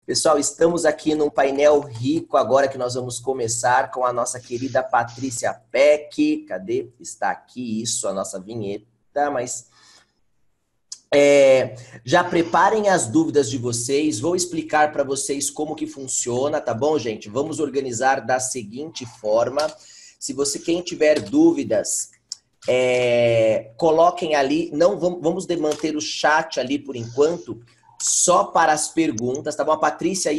Pessoal, estamos aqui num painel rico agora que nós vamos começar com a nossa querida Patrícia Peck. Cadê? Está aqui isso, a nossa vinheta, mas... já preparem as dúvidas de vocês, vou explicar para vocês como que funciona, tá bom, gente? Vamos organizar da seguinte forma. Se quem tiver dúvidas, coloquem ali, não vamos manter o chat ali por enquanto, só para as perguntas, tá bom? A Patrícia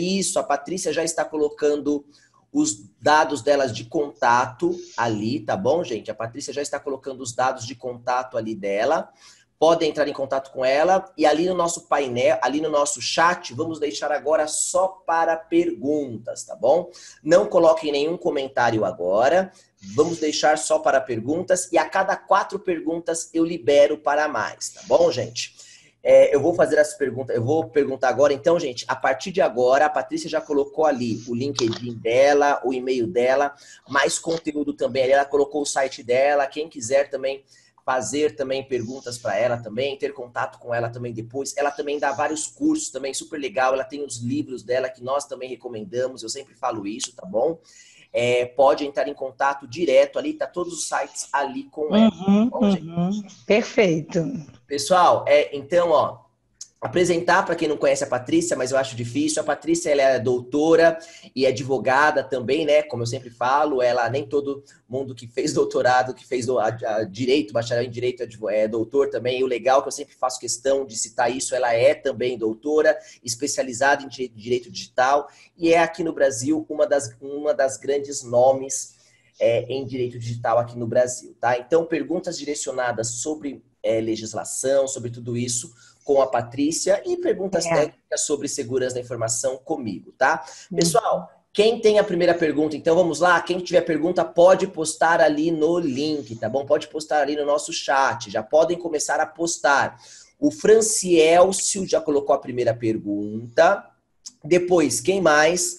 já está colocando os dados delas de contato ali, tá bom, gente? A Patrícia já está colocando os dados de contato ali dela. Podem entrar em contato com ela e ali no nosso painel, ali no nosso chat, vamos deixar agora só para perguntas, tá bom? Não coloquem nenhum comentário agora, vamos deixar só para perguntas e a cada 4 perguntas eu libero para mais, tá bom, gente? Eu vou fazer as perguntas, eu vou perguntar agora. Então, gente, a partir de agora, a Patrícia já colocou ali o LinkedIn dela, o e-mail dela, mais conteúdo também ali, ela colocou o site dela, quem quiser também fazer também perguntas para ela também, ter contato com ela também depois. Ela também dá vários cursos também, super legal. Ela tem os livros dela que nós também recomendamos, eu sempre falo isso, tá bom? Pode entrar em contato direto ali, tá todos os sites ali com ela. Tá bom, gente? Perfeito. Pessoal, então, ó, apresentar para quem não conhece a Patrícia, mas eu acho difícil. A Patrícia, ela é doutora e advogada também, né? Como eu sempre falo, ela nem todo mundo que fez doutorado, que fez direito, bacharel em direito é doutor também. E o legal é que eu sempre faço questão de citar isso, ela é também doutora, especializada em direito digital e é aqui no Brasil uma das grandes nomes em direito digital aqui no Brasil, tá? Então, perguntas direcionadas sobre legislação, sobre tudo isso, com a Patrícia e perguntas técnicas sobre segurança da informação comigo, tá? Pessoal, quem tem a primeira pergunta, então vamos lá, quem tiver pergunta pode postar ali no link, tá bom? Pode postar ali no nosso chat, já podem começar a postar. O Francielcio já colocou a primeira pergunta, depois, quem mais?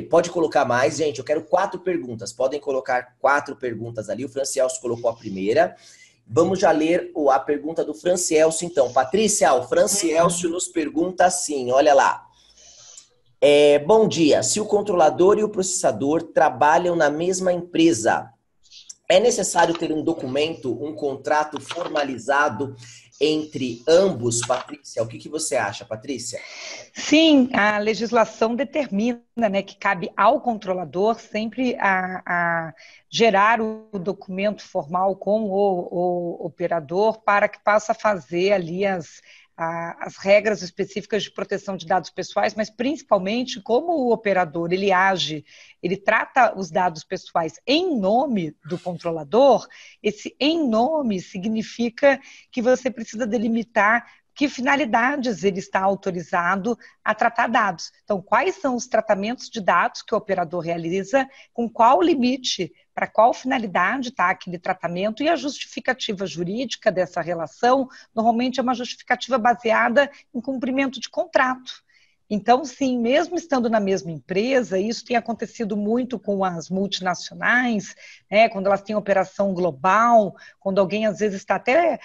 Pode colocar mais, gente, eu quero 4 perguntas, podem colocar 4 perguntas ali, o Francielcio colocou a primeira. Vamos já ler a pergunta do Francielcio, então. Patrícia, o Francielcio nos pergunta assim, olha lá. Bom dia, se o controlador e o processador trabalham na mesma empresa, é necessário ter um documento, um contrato formalizado entre ambos, Patrícia? O que você acha, Patrícia? Sim, a legislação determina, né, que cabe ao controlador sempre a gerar o documento formal com o operador para que possa fazer ali as regras específicas de proteção de dados pessoais, mas principalmente como o operador ele age, ele trata os dados pessoais em nome do controlador, esse em nome significa que você precisa delimitar que finalidades ele está autorizado a tratar dados. Então, quais são os tratamentos de dados que o operador realiza, com qual limite, para qual finalidade está aquele tratamento e a justificativa jurídica dessa relação, normalmente é uma justificativa baseada em cumprimento de contrato. Então, sim, mesmo estando na mesma empresa, isso tem acontecido muito com as multinacionais, né, quando elas têm operação global, quando alguém às vezes está até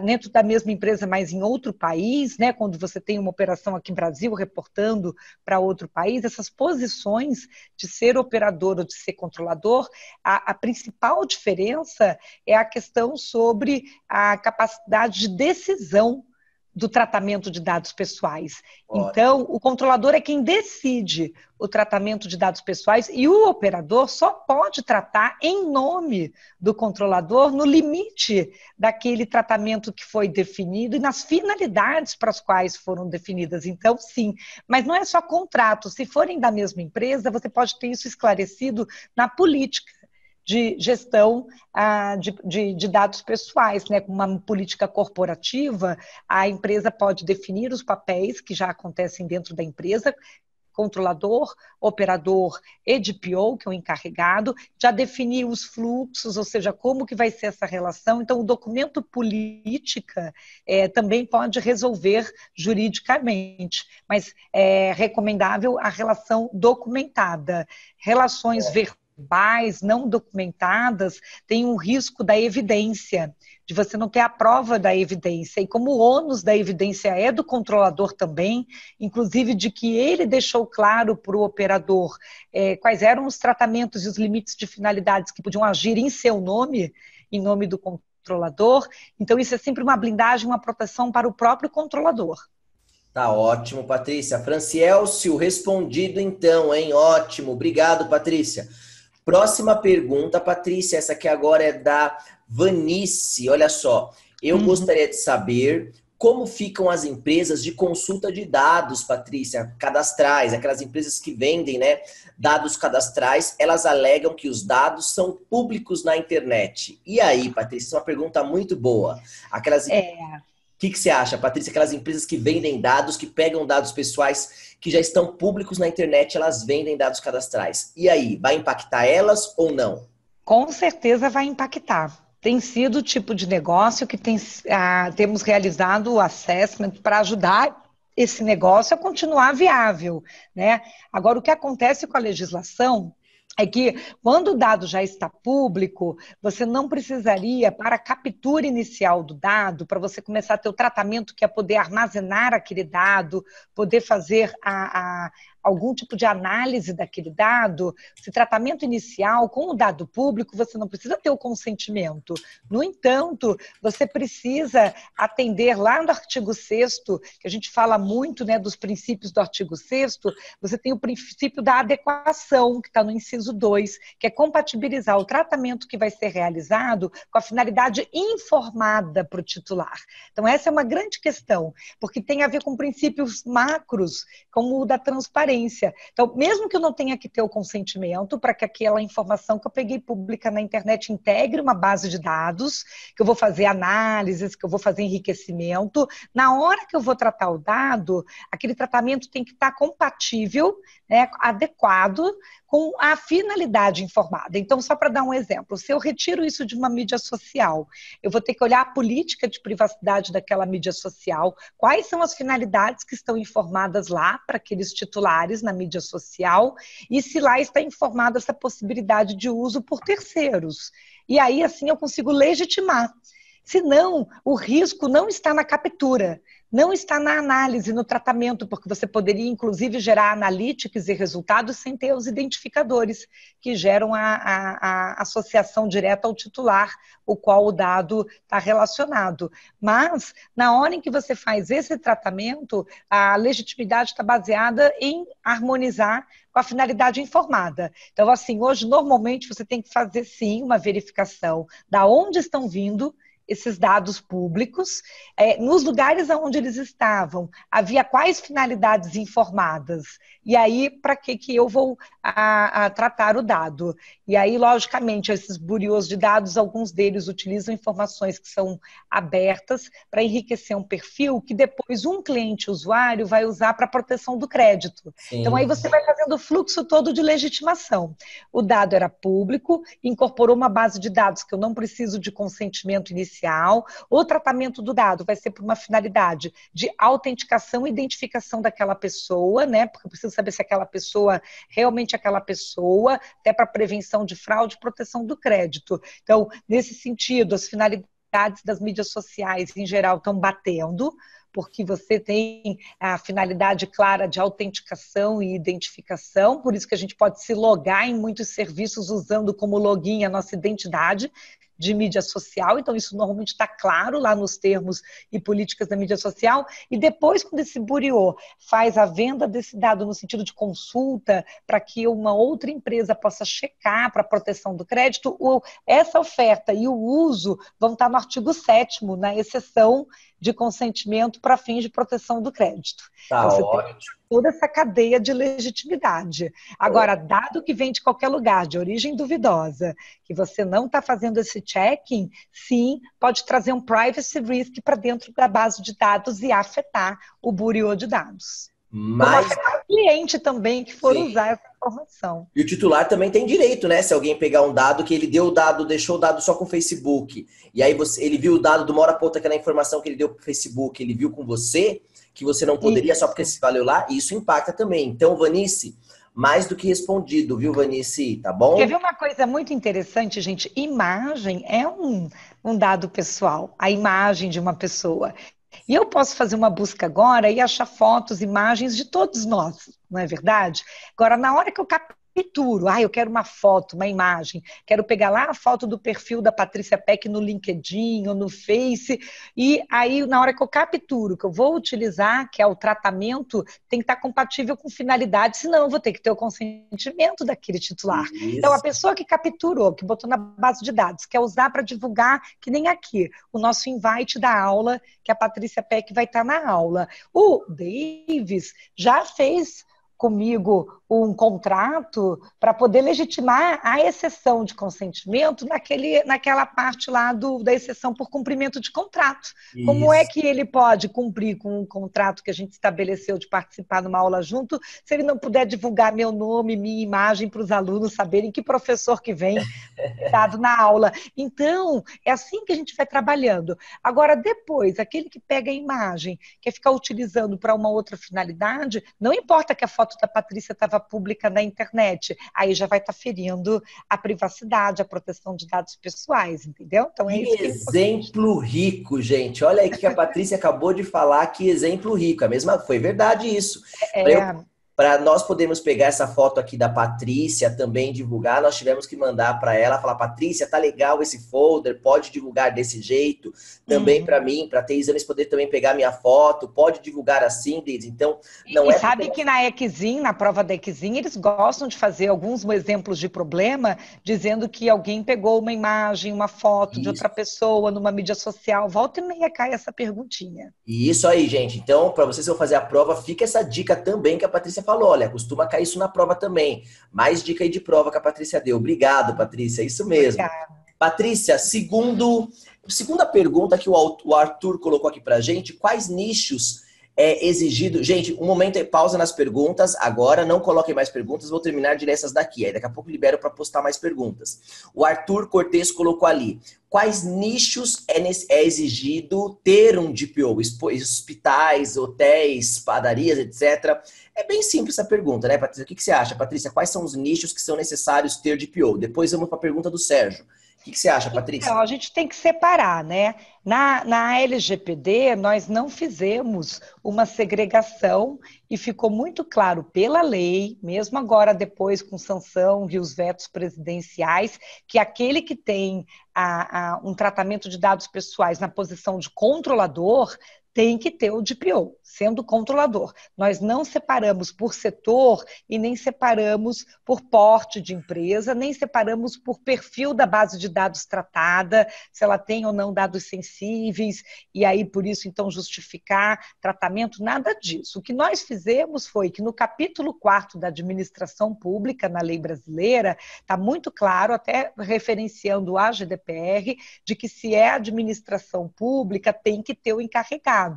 dentro da mesma empresa, mas em outro país, né, quando você tem uma operação aqui no Brasil reportando para outro país, essas posições de ser operador ou de ser controlador, a principal diferença é a questão sobre a capacidade de decisão do tratamento de dados pessoais. Então, o controlador é quem decide o tratamento de dados pessoais e o operador só pode tratar em nome do controlador no limite daquele tratamento que foi definido e nas finalidades para as quais foram definidas. Então, sim, mas não é só contrato. Se forem da mesma empresa, você pode ter isso esclarecido na política de gestão de dados pessoais, né? Com uma política corporativa, a empresa pode definir os papéis que já acontecem dentro da empresa, controlador, operador e DPO, que é o encarregado, já definir os fluxos, ou seja, como que vai ser essa relação. Então, o documento política também pode resolver juridicamente, mas é recomendável a relação documentada. Relações verbais não documentadas têm um risco da evidência. de você não ter a prova da evidência. E como o ônus da evidência é do controlador também, inclusive de que ele deixou claro para o operador quais eram os tratamentos e os limites de finalidades que podiam agir em seu nome, em nome do controlador. Então, isso é sempre uma blindagem, uma proteção para o próprio controlador. Tá ótimo, Patrícia. Francielcio, respondido então, hein? Ótimo. Obrigado, Patrícia. Próxima pergunta, Patrícia. Essa aqui agora é da Vanice. Olha só, eu gostaria de saber como ficam as empresas de consulta de dados, Patrícia, cadastrais, aquelas empresas que vendem, né, dados cadastrais, elas alegam que os dados são públicos na internet. E aí, Patrícia, isso é uma pergunta muito boa. O que você acha, Patrícia? Aquelas empresas que vendem dados, que pegam dados pessoais que já estão públicos na internet, elas vendem dados cadastrais. E aí, vai impactar elas ou não? Com certeza vai impactar. Tem sido o tipo de negócio que temos realizado o assessment para ajudar esse negócio a continuar viável, né? Agora, o que acontece com a legislação é que, quando o dado já está público, você não precisaria, para a captura inicial do dado, para você começar a ter o tratamento que é poder armazenar aquele dado, poder fazer algum tipo de análise daquele dado, esse tratamento inicial com o dado público, você não precisa ter o consentimento. No entanto, você precisa atender lá no artigo 6º, que a gente fala muito, né, dos princípios do artigo 6º, você tem o princípio da adequação, que está no inciso 2, que é compatibilizar o tratamento que vai ser realizado com a finalidade informada para o titular. Então, essa é uma grande questão, porque tem a ver com princípios macros, como o da transparência. Então, mesmo que eu não tenha que ter o consentimento para que aquela informação que eu peguei pública na internet integre uma base de dados, que eu vou fazer análises, que eu vou fazer enriquecimento, na hora que eu vou tratar o dado, aquele tratamento tem que estar compatível, né, adequado com a finalidade informada. Então, só para dar um exemplo, se eu retiro isso de uma mídia social, eu vou ter que olhar a política de privacidade daquela mídia social, quais são as finalidades que estão informadas lá para aqueles titulares na mídia social, e se lá está informada essa possibilidade de uso por terceiros. E aí, assim, eu consigo legitimar. Senão, o risco não está na captura, não está na análise, no tratamento, porque você poderia, inclusive, gerar analytics e resultados sem ter os identificadores que geram a associação direta ao titular, o qual o dado está relacionado. Mas, na hora em que você faz esse tratamento, a legitimidade está baseada em harmonizar com a finalidade informada. Então, assim, hoje, normalmente, você tem que fazer, sim, uma verificação da onde estão vindo esses dados públicos, nos lugares onde eles estavam, havia quais finalidades informadas, e aí para que eu vou tratar o dado. E aí, logicamente, esses buriôs de dados, alguns deles utilizam informações que são abertas para enriquecer um perfil que depois um cliente usuário vai usar para proteção do crédito. Sim. Então aí você vai fazendo o fluxo todo de legitimação. O dado era público, incorporou uma base de dados que eu não preciso de consentimento inicial. O tratamento do dado vai ser por uma finalidade de autenticação e identificação daquela pessoa, né? Porque eu preciso saber se aquela pessoa realmente é aquela pessoa, até para prevenção de fraude e proteção do crédito. Então, nesse sentido, as finalidades das mídias sociais, em geral, estão batendo, porque você tem a finalidade clara de autenticação e identificação, por isso que a gente pode se logar em muitos serviços usando como login a nossa identidade de mídia social, então isso normalmente está claro lá nos termos e políticas da mídia social, e depois quando esse buriô faz a venda desse dado no sentido de consulta, para que uma outra empresa possa checar para a proteção do crédito, essa oferta e o uso vão estar no artigo 7º, na exceção de consentimento para fins de proteção do crédito. Tá, então, você ótimo. tem toda essa cadeia de legitimidade. Agora, dado que vem de qualquer lugar, de origem duvidosa, que você não está fazendo esse checking, sim, pode trazer um privacy risk para dentro da base de dados e afetar o buriô de dados. Mas... como afetar o cliente também que for Sim. usar essa informação. E o titular também tem direito, né? Se alguém pegar um dado que ele deu o dado, deixou o dado só com o Facebook, e aí ele viu o dado de uma hora para outra, aquela informação que ele deu para o Facebook, ele viu com você, que você não poderia só porque se valeu lá, e isso impacta também. Então, Vanice, mais do que respondido, viu, Vanice? Tá bom? Quer ver uma coisa muito interessante, gente? Imagem é um dado pessoal, a imagem de uma pessoa. E eu posso fazer uma busca agora e achar fotos, imagens de todos nós, não é verdade? Agora, na hora que eu capturo, eu quero uma foto, uma imagem, quero pegar lá a foto do perfil da Patrícia Peck no LinkedIn ou no Face, e aí na hora que eu capturo, que eu vou utilizar, que é o tratamento, tem que estar compatível com finalidade, senão eu vou ter que ter o consentimento daquele titular. Então, a Isso. pessoa que capturou, que botou na base de dados, quer usar para divulgar, que nem aqui, o nosso invite da aula, que a Patrícia Peck vai estar na aula. O Davis já fez comigo um contrato para poder legitimar a exceção de consentimento naquela parte lá da exceção por cumprimento de contrato. Como é Isso. que ele pode cumprir com um contrato que a gente estabeleceu de participar numa aula junto, se ele não puder divulgar meu nome, minha imagem para os alunos saberem que professor que vem dado na aula. Então, é assim que a gente vai trabalhando. Agora, depois, aquele que pega a imagem, quer ficar utilizando para uma outra finalidade, não importa que a foto da Patrícia estava pública na internet, aí já vai estar ferindo a privacidade, a proteção de dados pessoais, entendeu? Então, é Que isso que é importante. exemplo rico, gente. Olha aí o que a Patrícia acabou de falar, que exemplo rico. A mesma, foi verdade isso. É, Para nós podermos pegar essa foto aqui da Patrícia também divulgar, nós tivemos que mandar para ela, falar, Patrícia, tá legal esse folder, pode divulgar desse jeito. Também para uhum. mim, para ter exames poder também pegar minha foto, pode divulgar assim, Liz. Então, não E é porque sabe que na ECZIM, na prova da ECZIM, eles gostam de fazer alguns exemplos de problema, dizendo que alguém pegou uma imagem, uma foto de outra isso. pessoa numa mídia social. Volta e meia cai essa perguntinha. E isso aí, gente. Então, para vocês que vão fazer a prova, fica essa dica também que a Patrícia falou. Olha, costuma cair isso na prova também. Mais dica aí de prova que a Patrícia deu. Obrigado, Patrícia. É isso mesmo. Obrigada. Patrícia, segunda pergunta que o Arthur colocou aqui pra gente, quais nichos é exigido? Gente, um momento aí, pausa nas perguntas, agora não coloquem mais perguntas, vou terminar de ler essas daqui, aí daqui a pouco libero para postar mais perguntas. O Arthur Cortes colocou ali, quais nichos é exigido ter um DPO? Hospitais, hotéis, padarias, etc. É bem simples essa pergunta, né, Patrícia? O que você acha, Patrícia? Quais são os nichos que são necessários ter DPO? Depois vamos para a pergunta do Sérgio. O que você acha, Patrícia? Então, a gente tem que separar, né? Na LGPD, nós não fizemos uma segregação e ficou muito claro pela lei, mesmo agora depois com sanção e os vetos presidenciais, que aquele que tem um tratamento de dados pessoais na posição de controlador tem que ter o DPO, sendo controlador. Nós não separamos por setor e nem separamos por porte de empresa, nem separamos por perfil da base de dados tratada, se ela tem ou não dados sensíveis, e aí por isso então justificar tratamento, nada disso. O que nós fizemos foi que no capítulo 4º da administração pública, na lei brasileira, está muito claro, até referenciando a GDPR, de que se é administração pública, tem que ter o encarregado.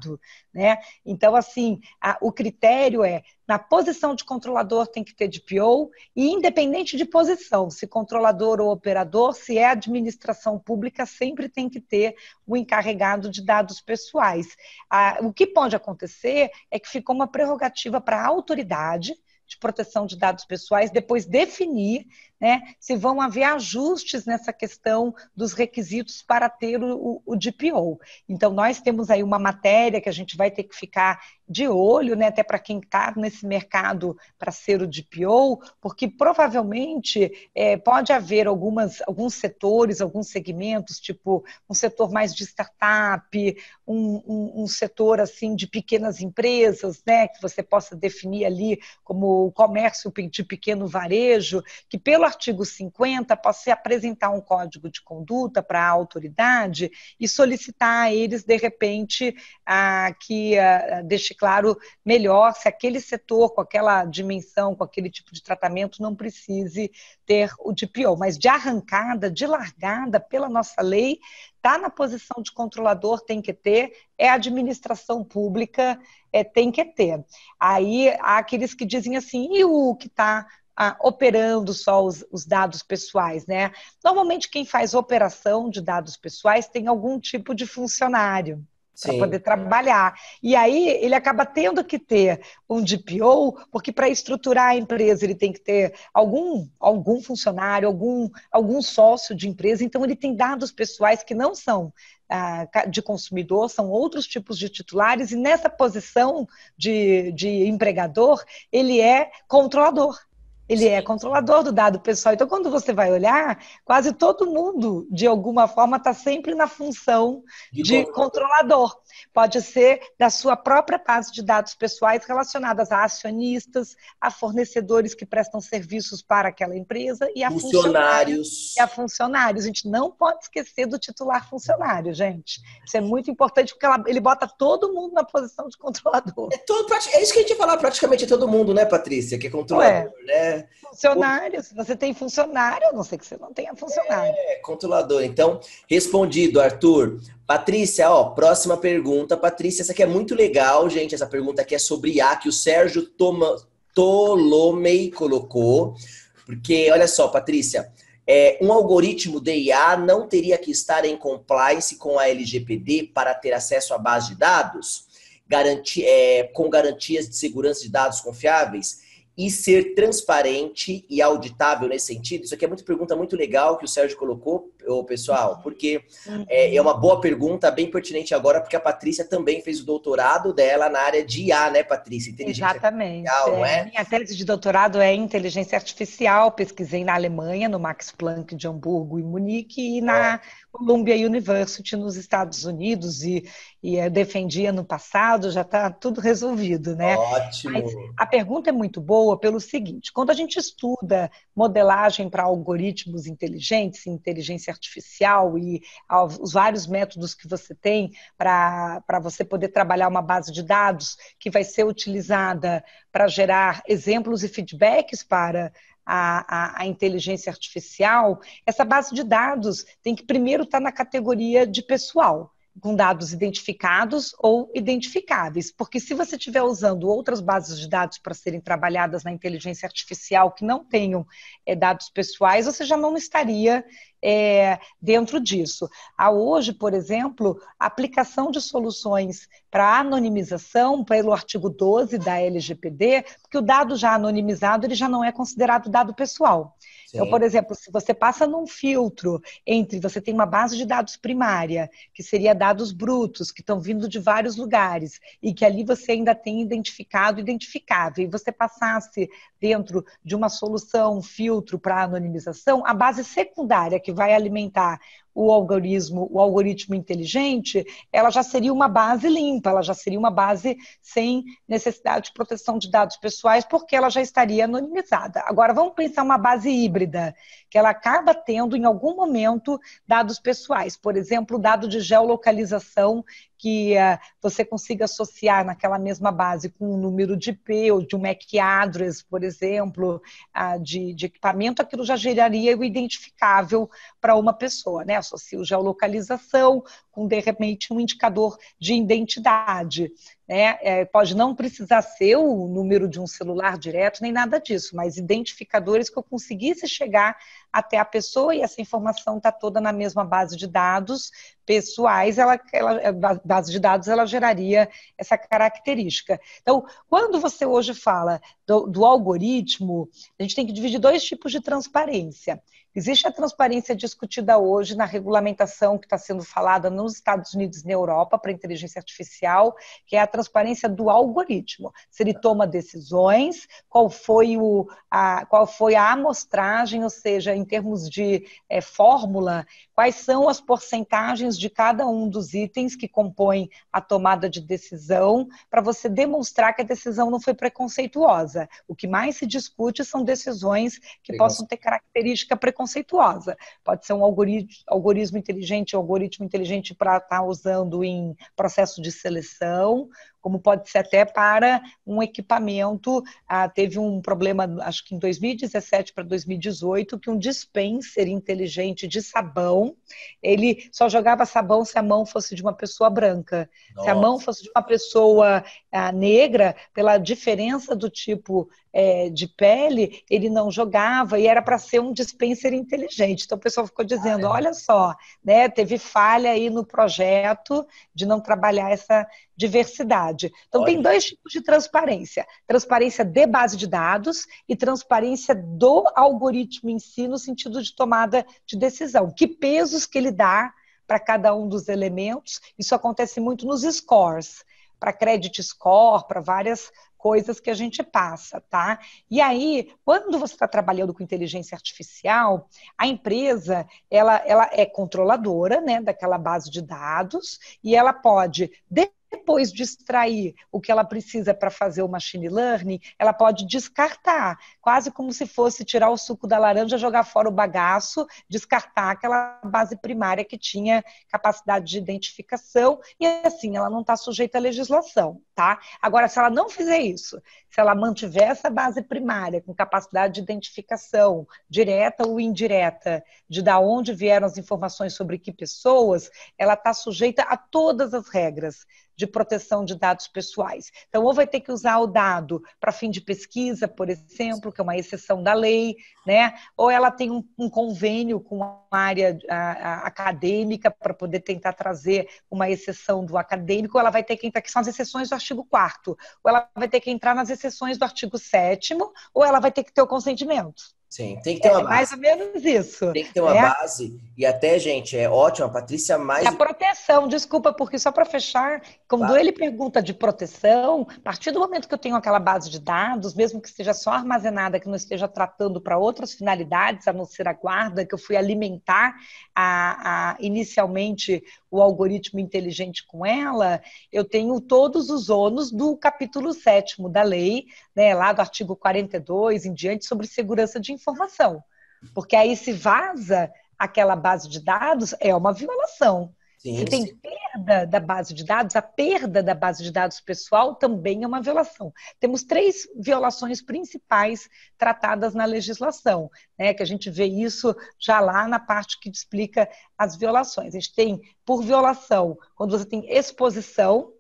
Né? Então, assim, o critério é, na posição de controlador tem que ter DPO, e independente de posição, se controlador ou operador, se é administração pública, sempre tem que ter o encarregado de dados pessoais. O que pode acontecer é que ficou uma prerrogativa para a autoridade de proteção de dados pessoais, depois definir, né, se vão haver ajustes nessa questão dos requisitos para ter o DPO. Então, nós temos aí uma matéria que a gente vai ter que ficar de olho, né, até para quem está nesse mercado para ser o DPO, porque provavelmente pode haver alguns setores, alguns segmentos, tipo um setor mais de startup, um setor assim de pequenas empresas, né, que você possa definir ali como o comércio de pequeno varejo, que pelo artigo 50 possa apresentar um código de conduta para a autoridade e solicitar a eles, de repente, que deixe claro melhor se aquele setor, com aquela dimensão, com aquele tipo de tratamento, não precise ter o DPO. Mas de arrancada, de largada, pela nossa lei, está na posição de controlador, tem que ter, é administração pública, tem que ter. Aí há aqueles que dizem assim, e o que está operando só os dados pessoais, né? Normalmente quem faz operação de dados pessoais tem algum tipo de funcionário. para Sim. poder trabalhar. E aí ele acaba tendo que ter um DPO, porque para estruturar a empresa ele tem que ter algum funcionário, algum sócio de empresa, então ele tem dados pessoais que não são de consumidor, são outros tipos de titulares, e nessa posição de empregador, ele é controlador. Ele é controlador do dado pessoal. Então, quando você vai olhar, quase todo mundo, de alguma forma, está sempre na função De de controlador. controlador. Pode ser da sua própria base de dados pessoais relacionadas a acionistas, a fornecedores que prestam serviços para aquela empresa e a funcionários. Funcionários. E a funcionários. A gente não pode esquecer do titular funcionário, gente. Isso é muito importante, porque ele bota todo mundo na posição de controlador. É isso que a gente ia falar, praticamente todo mundo, né, Patrícia? Que é controlador, né? Funcionário, se você tem funcionário, a não ser que você não tenha funcionário. É, controlador. Então, respondido, Arthur. Patrícia, ó, próxima pergunta. Patrícia, essa aqui é muito legal, gente. Essa pergunta aqui é sobre IA, que o Sérgio Tolomei colocou. Porque, olha só, Patrícia, um algoritmo de IA não teria que estar em compliance com a LGPD para ter acesso à base de dados, com garantias de segurança de dados confiáveis e ser transparente e auditável nesse sentido? Isso aqui é uma pergunta muito legal que o Sérgio colocou, pessoal, porque é uma boa pergunta, bem pertinente agora, porque a Patrícia também fez o doutorado dela na área de IA, né, Patrícia? Inteligência Exatamente. artificial, não é? Minha tese de doutorado é em inteligência artificial. Pesquisei na Alemanha, no Max Planck de Hamburgo e Munique, e na Columbia University nos Estados Unidos, e eu defendia no passado, já está tudo resolvido, né? Ótimo. Mas a pergunta é muito boa pelo seguinte: quando a gente estuda modelagem para algoritmos inteligentes, inteligência artificial e os vários métodos que você tem para você poder trabalhar uma base de dados que vai ser utilizada para gerar exemplos e feedbacks para a inteligência artificial, essa base de dados tem que primeiro estar na categoria de pessoal, com dados identificados ou identificáveis, porque se você estiver usando outras bases de dados para serem trabalhadas na inteligência artificial que não tenham dados pessoais, você já não estaria dentro disso. Hoje, por exemplo, a aplicação de soluções para anonimização pelo artigo 12 da LGPD, porque o dado já anonimizado ele já não é considerado dado pessoal. Sim. Então, por exemplo, se você passa num filtro entre, você tem uma base de dados primária, que seria dados brutos, que estão vindo de vários lugares, e que ali você ainda tem identificado, identificável, e você passasse dentro de uma solução, um filtro para anonimização, a base secundária que vai alimentar o algoritmo inteligente, ela já seria uma base limpa, ela já seria uma base sem necessidade de proteção de dados pessoais, porque ela já estaria anonimizada. Agora, vamos pensar uma base híbrida, que ela acaba tendo, em algum momento, dados pessoais. Por exemplo, dado de geolocalização, que você consiga associar naquela mesma base com um número de IP ou de um MAC address, por exemplo, de equipamento, aquilo já geraria o identificável para uma pessoa, né? Associo geolocalização com, de repente, um indicador de identidade. Pode não precisar ser o número de um celular direto, nem nada disso, mas identificadores que eu conseguisse chegar até a pessoa, e essa informação está toda na mesma base de dados pessoais, a base de dados ela geraria essa característica. Então, quando você hoje fala do algoritmo, a gente tem que dividir dois tipos de transparência. Existe a transparência discutida hoje na regulamentação que está sendo falada nos Estados Unidos e na Europa para a inteligência artificial, que é a transparência do algoritmo. Se ele toma decisões, qual foi a amostragem, ou seja, em termos de fórmula, quais são as porcentagens de cada um dos itens que compõem a tomada de decisão, para você demonstrar que a decisão não foi preconceituosa. O que mais se discute são decisões que possam ter característica preconceituosa. Pode ser um algoritmo inteligente para estar usando em processo de seleção, como pode ser até para um equipamento. Teve um problema, acho que em 2017 para 2018, que um dispenser inteligente de sabão, ele só jogava sabão se a mão fosse de uma pessoa branca. Se a mão Nossa. fosse de uma pessoa negra, pela diferença do tipo de pele, ele não jogava, e era para ser um dispenser inteligente. Então o pessoal ficou dizendo, olha só, né, teve falha aí no projeto de não trabalhar essa diversidade. Então tem Olha. dois tipos de transparência: transparência de base de dados e transparência do algoritmo em si, no sentido de tomada de decisão. Que pesos que ele dá para cada um dos elementos. Isso acontece muito nos scores, para credit score, para várias coisas que a gente passa, tá? E aí, quando você está trabalhando com inteligência artificial, a empresa, ela é controladora, né, daquela base de dados, e ela pode, depois de extrair o que ela precisa para fazer o machine learning, ela pode descartar, quase como se fosse tirar o suco da laranja, jogar fora o bagaço, descartar aquela base primária que tinha capacidade de identificação, e assim, ela não está sujeita à legislação, tá? Agora, se ela não fizer isso, se ela mantiver essa base primária com capacidade de identificação, direta ou indireta, de onde vieram as informações sobre que pessoas, ela está sujeita a todas as regras de proteção de dados pessoais. Então, ou vai ter que usar o dado para fim de pesquisa, por exemplo, que é uma exceção da lei, né? Ou ela tem um convênio com a área acadêmica para poder tentar trazer uma exceção do acadêmico, ou ela vai ter que entrar, que são as exceções do artigo 4º, ou ela vai ter que entrar nas exceções do artigo 7º, ou ela vai ter que ter o consentimento. Sim, tem que ter uma base. Mais ou menos isso. Tem que ter uma base, e até, gente, é ótimo, a Patrícia mais... E a proteção, desculpa, porque só para fechar, quando ele pergunta de proteção, a partir do momento que eu tenho aquela base de dados, mesmo que esteja só armazenada, que não esteja tratando para outras finalidades, a não ser a guarda, que eu fui alimentar inicialmente o algoritmo inteligente com ela, eu tenho todos os ônus do capítulo 7º da lei, né, lá do artigo 42 em diante, sobre segurança de informação. Porque aí se vaza aquela base de dados, é uma violação. Sim, se tem perda da base de dados, a perda da base de dados pessoal também é uma violação. Temos 3 violações principais tratadas na legislação, né, que a gente vê isso já lá na parte que explica as violações. A gente tem, por violação, quando você tem exposição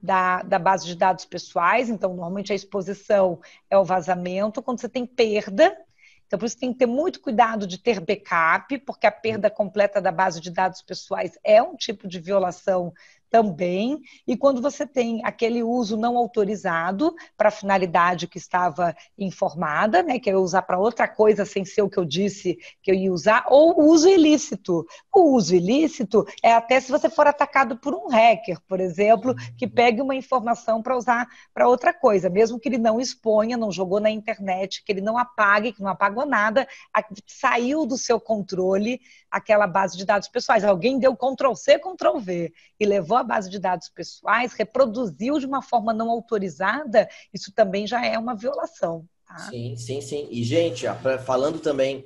da base de dados pessoais, então normalmente a exposição é o vazamento. Quando você tem perda, então por isso tem que ter muito cuidado de ter backup, porque a perda completa da base de dados pessoais é um tipo de violação também, e quando você tem aquele uso não autorizado para a finalidade que estava informada, né, que eu ia usar para outra coisa sem ser o que eu disse que eu ia usar, ou o uso ilícito. O uso ilícito é até se você for atacado por um hacker, por exemplo, que pegue uma informação para usar para outra coisa, mesmo que ele não exponha, não jogou na internet, que ele não apague, que não apagou nada, saiu do seu controle aquela base de dados pessoais. Alguém deu Ctrl+C, Ctrl+V e levou a base de dados pessoais, reproduziu de uma forma não autorizada, isso também já é uma violação. Tá? Sim, sim, sim. E, gente, falando também,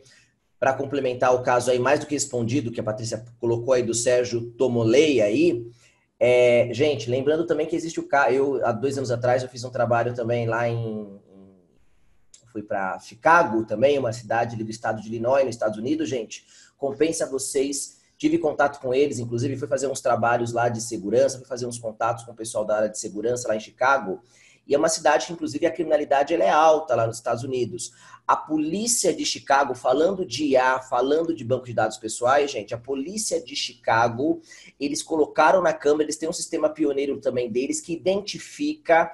para complementar o caso aí mais do que respondido, que a Patrícia colocou aí do Sérgio Tomolei aí, gente, lembrando também que existe o caso, há 2 anos atrás eu fiz um trabalho também lá fui para Chicago também, uma cidade ali do estado de Illinois, nos Estados Unidos, gente, compensa vocês. Tive contato com eles, inclusive fui fazer uns trabalhos lá de segurança, fui fazer uns contatos com o pessoal da área de segurança lá em Chicago. E é uma cidade que, inclusive, a criminalidade ela é alta lá nos Estados Unidos. A polícia de Chicago, falando de IA, falando de banco de dados pessoais, gente, a polícia de Chicago, eles colocaram na câmera, eles têm um sistema pioneiro também deles que identifica,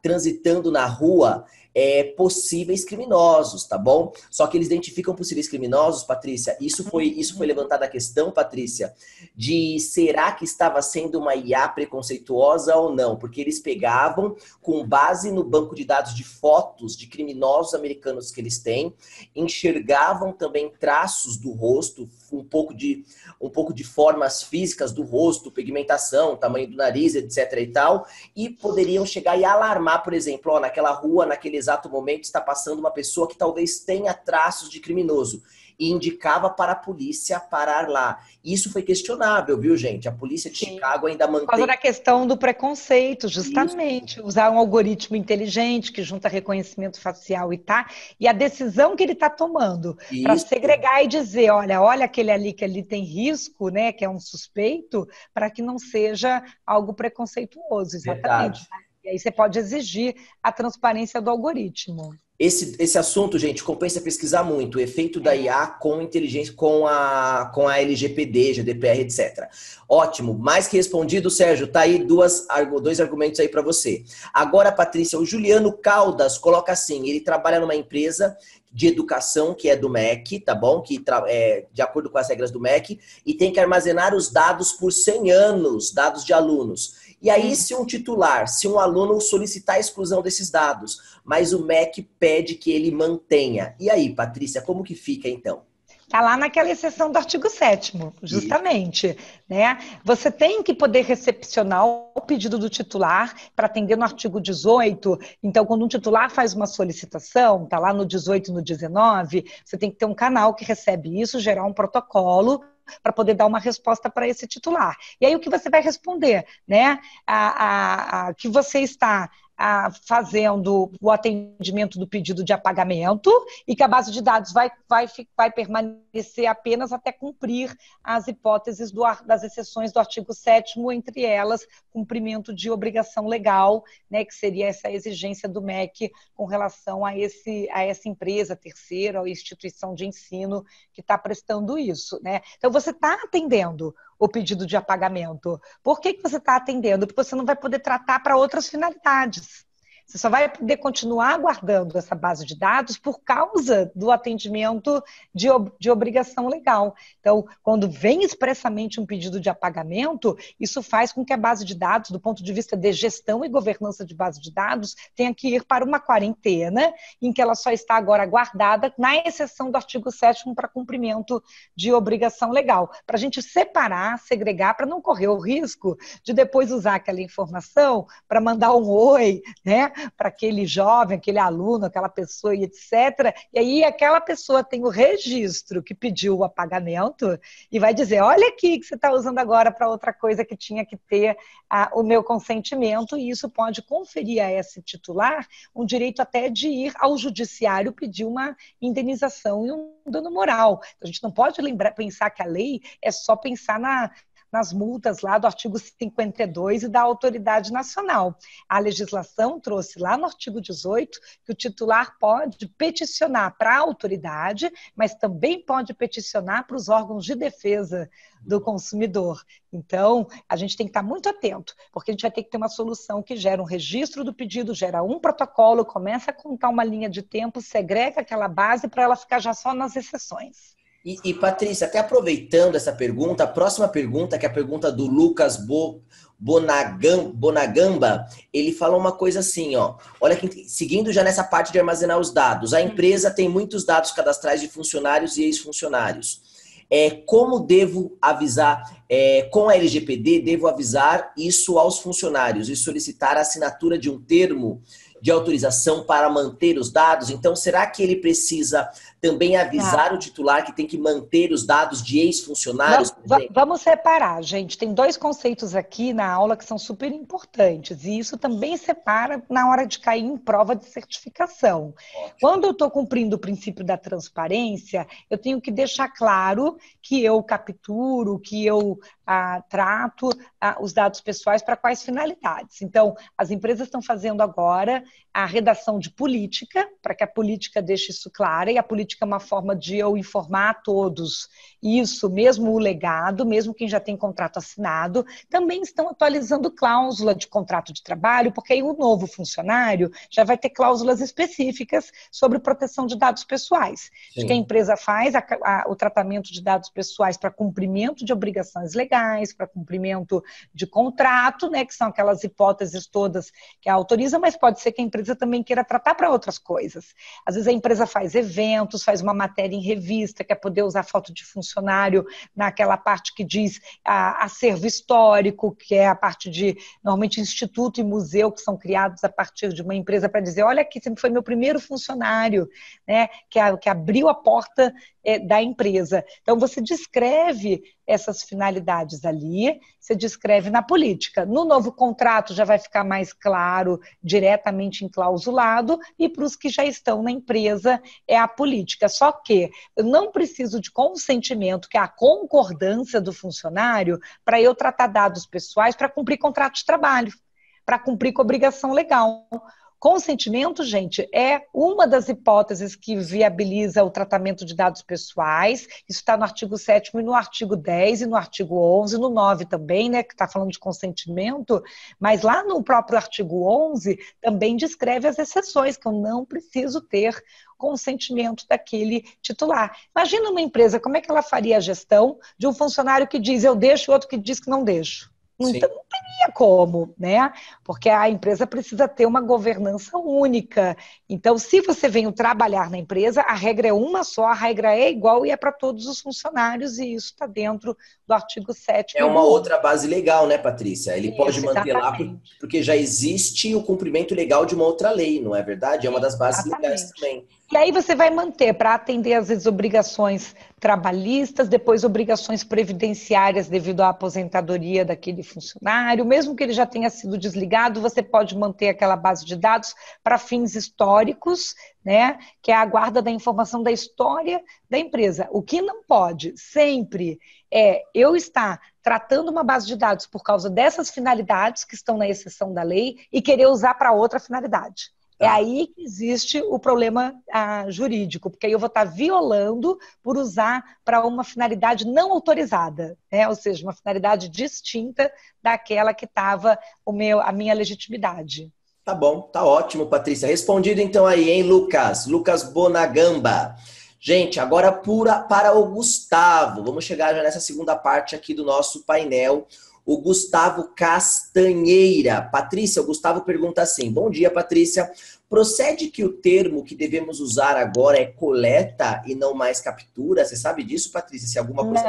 transitando na rua, possíveis criminosos, tá bom? Só que eles identificam possíveis criminosos, Patrícia, isso foi levantada a questão, Patrícia, de será que estava sendo uma IA preconceituosa ou não? Porque eles pegavam, com base no banco de dados de fotos de criminosos americanos que eles têm, enxergavam também traços do rosto, um pouco de formas físicas do rosto, pigmentação, tamanho do nariz, etc e tal, e poderiam chegar e alarmar, por exemplo, naquela rua, naquele exato momento está passando uma pessoa que talvez tenha traços de criminoso. e indicava para a polícia parar lá. Isso foi questionável, viu, gente? A polícia de Chicago ainda mantém... Por causa da questão do preconceito, Isso. justamente. Usar um algoritmo inteligente que junta reconhecimento facial e a decisão que ele está tomando para Isso. segregar e dizer, olha aquele ali que ali tem risco, né, que é um suspeito, para que não seja algo preconceituoso, exatamente. Verdade. E aí você pode exigir a transparência do algoritmo. Esse assunto, gente, compensa pesquisar muito. O efeito da IA com inteligência, com a LGPD, GDPR, etc. Ótimo. Mais que respondido, Sérgio. Tá aí dois argumentos aí para você. Agora, Patrícia, o Juliano Caldas coloca assim, ele trabalha numa empresa de educação que é do MEC, tá bom? Que é de acordo com as regras do MEC, e tem que armazenar os dados por 100 anos, dados de alunos. E aí, se um aluno solicitar a exclusão desses dados, mas o MEC pede que ele mantenha. E aí, Patrícia, como que fica então? Está lá naquela exceção do artigo 7º, justamente, né? Você tem que poder recepcionar o pedido do titular para atender no artigo 18. Então, quando um titular faz uma solicitação, está lá no 18 e no 19, você tem que ter um canal que recebe isso, gerar um protocolo para poder dar uma resposta para esse titular. E aí o que você vai responder, né? Que você está fazendo o atendimento do pedido de apagamento e que a base de dados vai permanecer apenas até cumprir as hipóteses das exceções do artigo 7º, entre elas, cumprimento de obrigação legal, né, que seria essa exigência do MEC com relação a essa empresa terceira ou instituição de ensino que está prestando isso, né? Então, você está atendendo o pedido de apagamento. Por que você está atendendo? Porque você não vai poder tratar para outras finalidades. Você só vai poder continuar guardando essa base de dados por causa do atendimento de obrigação legal. Então, quando vem expressamente um pedido de apagamento, isso faz com que a base de dados, do ponto de vista de gestão e governança de base de dados, tenha que ir para uma quarentena, em que ela só está agora guardada, na exceção do artigo 7º, para cumprimento de obrigação legal. Para a gente separar, segregar, para não correr o risco de depois usar aquela informação para mandar um oi, né? Para aquele jovem, aquele aluno, aquela pessoa e etc. E aí aquela pessoa tem o registro que pediu o apagamento e vai dizer, olha aqui que você está usando agora para outra coisa que tinha que ter o meu consentimento, e isso pode conferir a esse titular um direito até de ir ao judiciário pedir uma indenização e um dano moral. A gente não pode pensar que a lei é só pensar nas multas lá do artigo 52 e da autoridade nacional. A legislação trouxe lá no artigo 18 que o titular pode peticionar para a autoridade, mas também pode peticionar para os órgãos de defesa do consumidor. Então, a gente tem que estar muito atento, porque a gente vai ter que ter uma solução que gera um registro do pedido, gera um protocolo, começa a contar uma linha de tempo, segrega aquela base para ela ficar já só nas exceções. E Patrícia, até aproveitando essa pergunta, a próxima pergunta, que é a pergunta do Lucas Bonagamba, ele fala uma coisa assim, ó. Olha, seguindo já nessa parte de armazenar os dados, a empresa tem muitos dados cadastrais de funcionários e ex-funcionários. Como devo avisar, com a LGPD, devo avisar isso aos funcionários e solicitar a assinatura de um termo de autorização para manter os dados? Então, será que ele precisa também avisar o titular que tem que manter os dados de ex-funcionários? Vamos separar, gente. Tem dois conceitos aqui na aula que são super importantes, e isso também separa na hora de cair em prova de certificação. Ótimo. Quando eu estou cumprindo o princípio da transparência, eu tenho que deixar claro que eu capturo, que eu trato os dados pessoais para quais finalidades. Então, as empresas estão fazendo agora a redação de política, para que a política deixe isso claro, e a política é uma forma de eu informar a todos isso, mesmo o legado, mesmo quem já tem contrato assinado, também estão atualizando cláusula de contrato de trabalho, porque aí o novo funcionário já vai ter cláusulas específicas sobre proteção de dados pessoais. De que a empresa faz o tratamento de dados pessoais para cumprimento de obrigações legais, para cumprimento de contrato, né, que são aquelas hipóteses todas que a autoriza, mas pode ser que a empresa empresa também queira tratar para outras coisas. Às vezes a empresa faz eventos, faz uma matéria em revista, quer poder usar foto de funcionário naquela parte que diz acervo histórico, que é a parte de, normalmente, instituto e museu, que são criados a partir de uma empresa para dizer, olha aqui, sempre foi meu primeiro funcionário, né, que abriu a porta da empresa. Então, você descreve essas finalidades ali, você descreve na política. No novo contrato já vai ficar mais claro, diretamente enclausulado, e para os que já estão na empresa é a política. Só que eu não preciso de consentimento, que é a concordância do funcionário, para eu tratar dados pessoais para cumprir contrato de trabalho, para cumprir com obrigação legal. Consentimento, gente, é uma das hipóteses que viabiliza o tratamento de dados pessoais. Isso está no artigo 7º, e no artigo 10, e no artigo 11, no 9 também, né, que está falando de consentimento, mas lá no próprio artigo 11 também descreve as exceções, que eu não preciso ter consentimento daquele titular. Imagina uma empresa, como é que ela faria a gestão de um funcionário que diz eu deixo e outro que diz que não deixo? Não teria como, né? Porque a empresa precisa ter uma governança única. Então, se você vem trabalhar na empresa, a regra é uma só, a regra é igual e é para todos os funcionários, e isso está dentro do artigo 7º. É uma outra base legal, né, Patrícia? Ele pode Isso, manter lá porque já existe o cumprimento legal de uma outra lei, não é verdade? É uma das bases legais também. E aí você vai manter para atender, às vezes, obrigações trabalhistas, depois obrigações previdenciárias devido à aposentadoria daquele funcionário. Mesmo que ele já tenha sido desligado, você pode manter aquela base de dados para fins históricos, né? Que é a guarda da informação da história da empresa. O que não pode sempre é eu estar tratando uma base de dados por causa dessas finalidades que estão na exceção da lei e querer usar para outra finalidade. É aí que existe o problema jurídico, porque aí eu vou estar violando por usar para uma finalidade não autorizada, né? Ou seja, uma finalidade distinta daquela que estava a minha legitimidade. Tá bom, tá ótimo, Patrícia. Respondido então aí, hein, Lucas? Lucas Bonagamba. Gente, agora para o Gustavo. Vamos chegar já nessa segunda parte aqui do nosso painel. O Gustavo Castanheira. Patrícia, o Gustavo pergunta assim: bom dia, Patrícia. Procede que o termo que devemos usar agora é coleta e não mais captura? Você sabe disso, Patrícia? Se alguma coisa...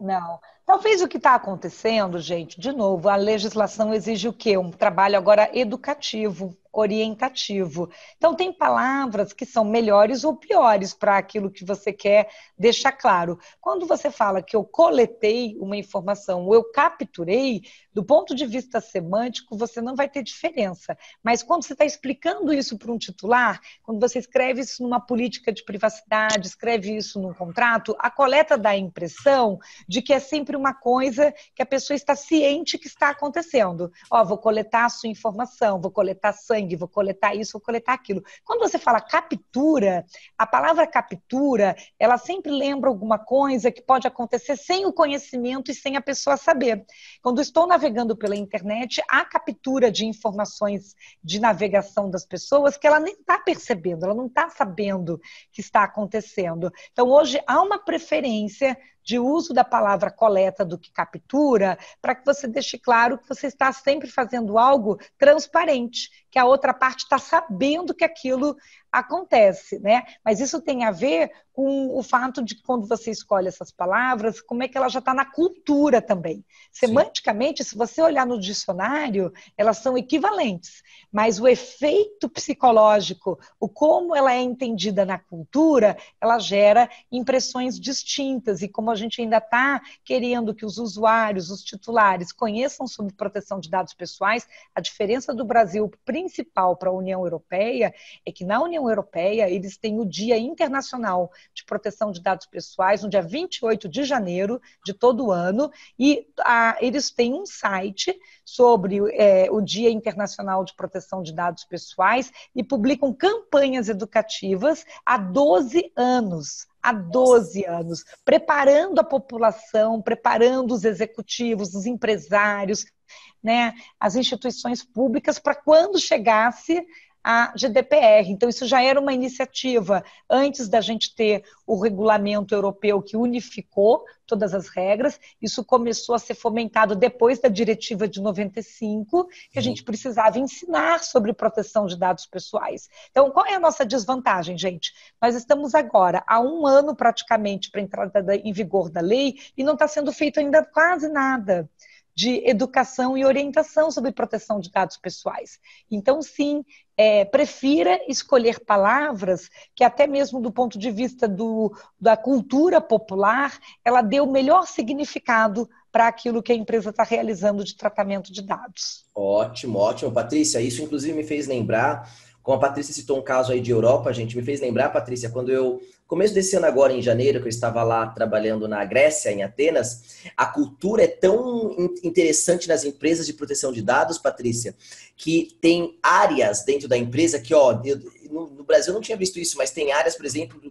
Não. Talvez o que está acontecendo, gente, de novo, a legislação exige o quê? Um trabalho agora educativo, orientativo. Então, tem palavras que são melhores ou piores para aquilo que você quer deixar claro. Quando você fala que eu coletei uma informação ou eu capturei, do ponto de vista semântico, você não vai ter diferença. Mas quando você está explicando isso para um titular, quando você escreve isso numa política de privacidade, escreve isso num contrato, a coleta dá a impressão de que é sempre uma coisa que a pessoa está ciente que está acontecendo. Vou coletar a sua informação, vou coletar sangue, vou coletar isso, vou coletar aquilo. Quando você fala captura, a palavra captura, ela sempre lembra alguma coisa que pode acontecer sem o conhecimento e sem a pessoa saber. Quando estou navegando pela internet, há captura de informações de navegação das pessoas que ela nem está percebendo, ela não está sabendo que está acontecendo. Então, hoje, há uma preferência de uso da palavra coleta do que captura, para que você deixe claro que você está sempre fazendo algo transparente, que a outra parte está sabendo que aquilo acontece, né? Mas isso tem a ver com o fato de que quando você escolhe essas palavras, como é que ela já está na cultura também. Semanticamente, se você olhar no dicionário, elas são equivalentes, mas o efeito psicológico, o como ela é entendida na cultura, ela gera impressões distintas, e como a gente ainda está querendo que os usuários, os titulares, conheçam sobre proteção de dados pessoais, a diferença do Brasil principal para a União Europeia é que na União Europeia eles têm o Dia Internacional de Proteção de Dados Pessoais, no dia 28 de janeiro de todo ano, e eles têm um site sobre o Dia Internacional de Proteção de Dados Pessoais e publicam campanhas educativas há 12 anos. Há 12 anos, preparando a população, preparando os executivos, os empresários, né, as instituições públicas, para quando chegasse a GDPR. Então, isso já era uma iniciativa antes da gente ter o regulamento europeu que unificou todas as regras. Isso começou a ser fomentado depois da diretiva de 95, que a gente precisava ensinar sobre proteção de dados pessoais. Então, qual é a nossa desvantagem, gente? Nós estamos agora há 1 ano praticamente para a entrada em vigor da lei e não está sendo feito ainda quase nada de educação e orientação sobre proteção de dados pessoais. Então, sim, prefira escolher palavras que até mesmo do ponto de vista da cultura popular, ela dê o melhor significado para aquilo que a empresa está realizando de tratamento de dados. Ótimo, ótimo, Patrícia. Isso, inclusive, me fez lembrar, como a Patrícia citou um caso aí de Europa, gente, me fez lembrar, Patrícia, quando começo desse ano agora, em janeiro, que eu estava lá trabalhando na Grécia, em Atenas, a cultura é tão interessante nas empresas de proteção de dados, Patrícia, que tem áreas dentro da empresa que, no Brasil eu não tinha visto isso, mas tem áreas, por exemplo,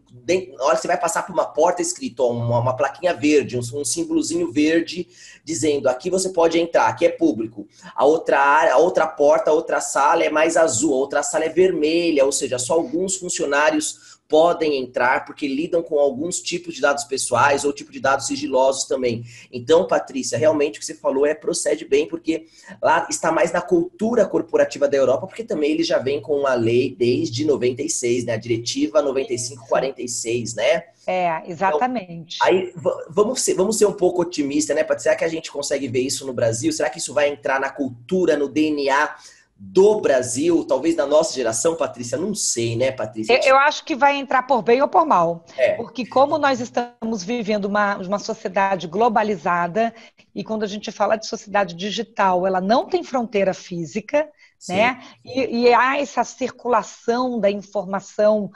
na hora que você vai passar por uma porta escrito, uma plaquinha verde, um símbolozinho verde, dizendo, aqui você pode entrar, aqui é público. A outra área, a outra porta, a outra sala é mais azul, a outra sala é vermelha, ou seja, só alguns funcionários podem entrar porque lidam com alguns tipos de dados pessoais ou tipo de dados sigilosos também. Então, Patrícia, realmente o que você falou procede bem, porque lá está mais na cultura corporativa da Europa, porque também eles já vêm com uma lei desde 96, né? A diretiva 9546, né? Exatamente. Então, aí, vamos ser um pouco otimistas, né, Patrícia? Será que a gente consegue ver isso no Brasil? Será que isso vai entrar na cultura, no DNA do Brasil, talvez da nossa geração, Patrícia? Não sei, né, Patrícia? Eu acho que vai entrar por bem ou por mal. Porque como nós estamos vivendo uma sociedade globalizada, e quando a gente fala de sociedade digital, ela não tem fronteira física, sim, né? E há essa circulação da informação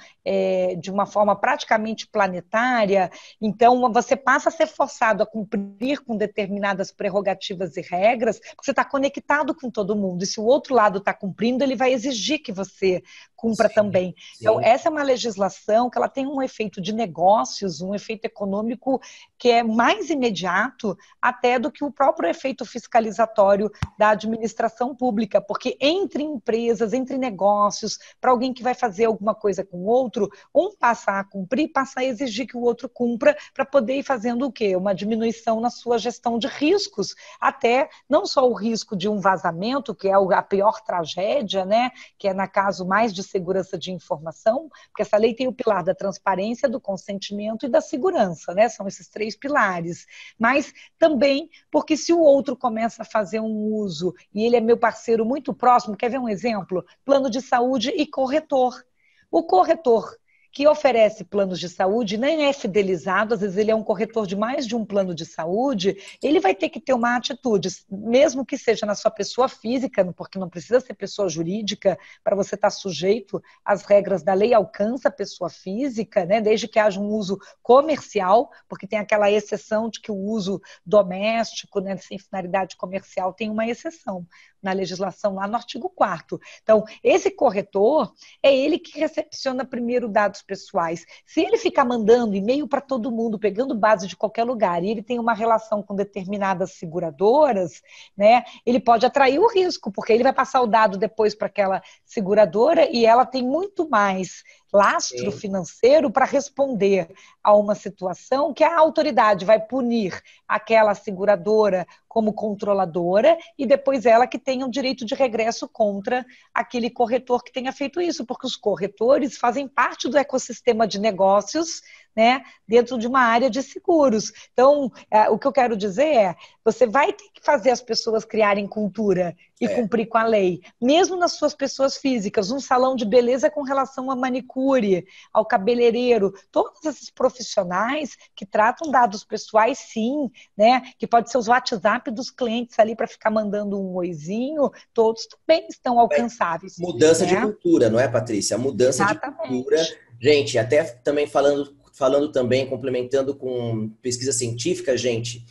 de uma forma praticamente planetária, então você passa a ser forçado a cumprir com determinadas prerrogativas e regras, porque você está conectado com todo mundo, e se o outro lado está cumprindo, ele vai exigir que você cumpra também. Então, essa é uma legislação que ela tem um efeito de negócios, um efeito econômico que é mais imediato até do que o próprio efeito fiscalizatório da administração pública, porque entre empresas, entre negócios, para alguém que vai fazer alguma coisa com o outro, um passa a cumprir, passa a exigir que o outro cumpra para poder ir fazendo o quê? Uma diminuição na sua gestão de riscos, até não só o risco de um vazamento, que é a pior tragédia, né? Que é na caso mais de segurança de informação, porque essa lei tem o pilar da transparência, do consentimento e da segurança, né? São esses 3 pilares. Mas também porque se o outro começa a fazer um uso e ele é meu parceiro muito próximo, quer ver um exemplo? Plano de saúde e corretor. O corretor que oferece planos de saúde nem é fidelizado, às vezes ele é um corretor de mais de um plano de saúde, ele vai ter que ter uma atitude, mesmo que seja na sua pessoa física, porque não precisa ser pessoa jurídica para você estar sujeito às regras da lei, alcança a pessoa física, né, desde que haja um uso comercial, porque tem aquela exceção de que o uso doméstico, né, sem finalidade comercial, tem uma exceção na legislação lá no artigo 4º. Então, esse corretor é ele que recepciona primeiro dados pessoais. Se ele ficar mandando e-mail para todo mundo, pegando base de qualquer lugar, e ele tem uma relação com determinadas seguradoras, né, ele pode atrair o risco, porque ele vai passar o dado depois para aquela seguradora e ela tem muito mais lastro financeiro para responder a uma situação que a autoridade vai punir aquela seguradora como controladora e depois ela que tenha o direito de regresso contra aquele corretor que tenha feito isso, porque os corretores fazem parte do ecossistema de negócios, né, dentro de uma área de seguros. Então, o que eu quero dizer é, você vai ter que fazer as pessoas criarem cultura e cumprir com a lei, mesmo nas suas pessoas físicas, um salão de beleza com relação a manicure, ao cabeleireiro, todos esses profissionais que tratam dados pessoais, sim, né, que pode ser os WhatsApp dos clientes ali para ficar mandando um oizinho, todos também estão alcançáveis. Mudança de cultura, não é, Patrícia? Mudança de cultura. Gente, até também falando também, complementando com pesquisa científica, gente,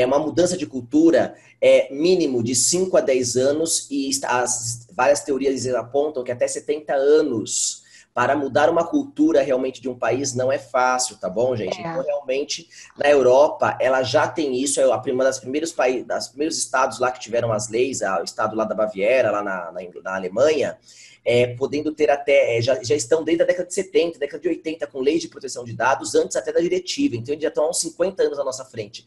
uma mudança de cultura mínimo de 5 a 10 anos e várias teorias apontam que até 70 anos para mudar uma cultura realmente de um país não é fácil, tá bom, gente? Então, É. realmente, na Europa, ela já tem isso, é uma das primeiros países, das primeiros estados lá que tiveram as leis, o estado lá da Baviera, lá na Alemanha, podendo ter até, já estão desde a década de 70, década de 80, com leis de proteção de dados, antes até da diretiva. Então, eles já estão há uns 50 anos à nossa frente.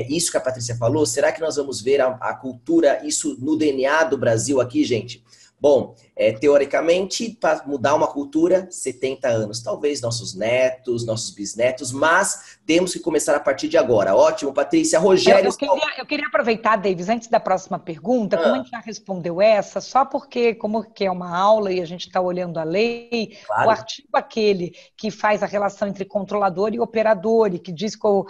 Isso que a Patrícia falou, será que nós vamos ver a cultura, isso no DNA do Brasil aqui, gente? Bom, teoricamente, para mudar uma cultura, 70 anos. Talvez nossos netos, nossos bisnetos, mas temos que começar a partir de agora. Ótimo, Patrícia. Rogério... Eu queria aproveitar, Davis, antes da próxima pergunta, como a gente já respondeu essa, só porque, como que é uma aula e a gente está olhando a lei, Claro. o artigo aquele que faz a relação entre controlador e operador e que diz que o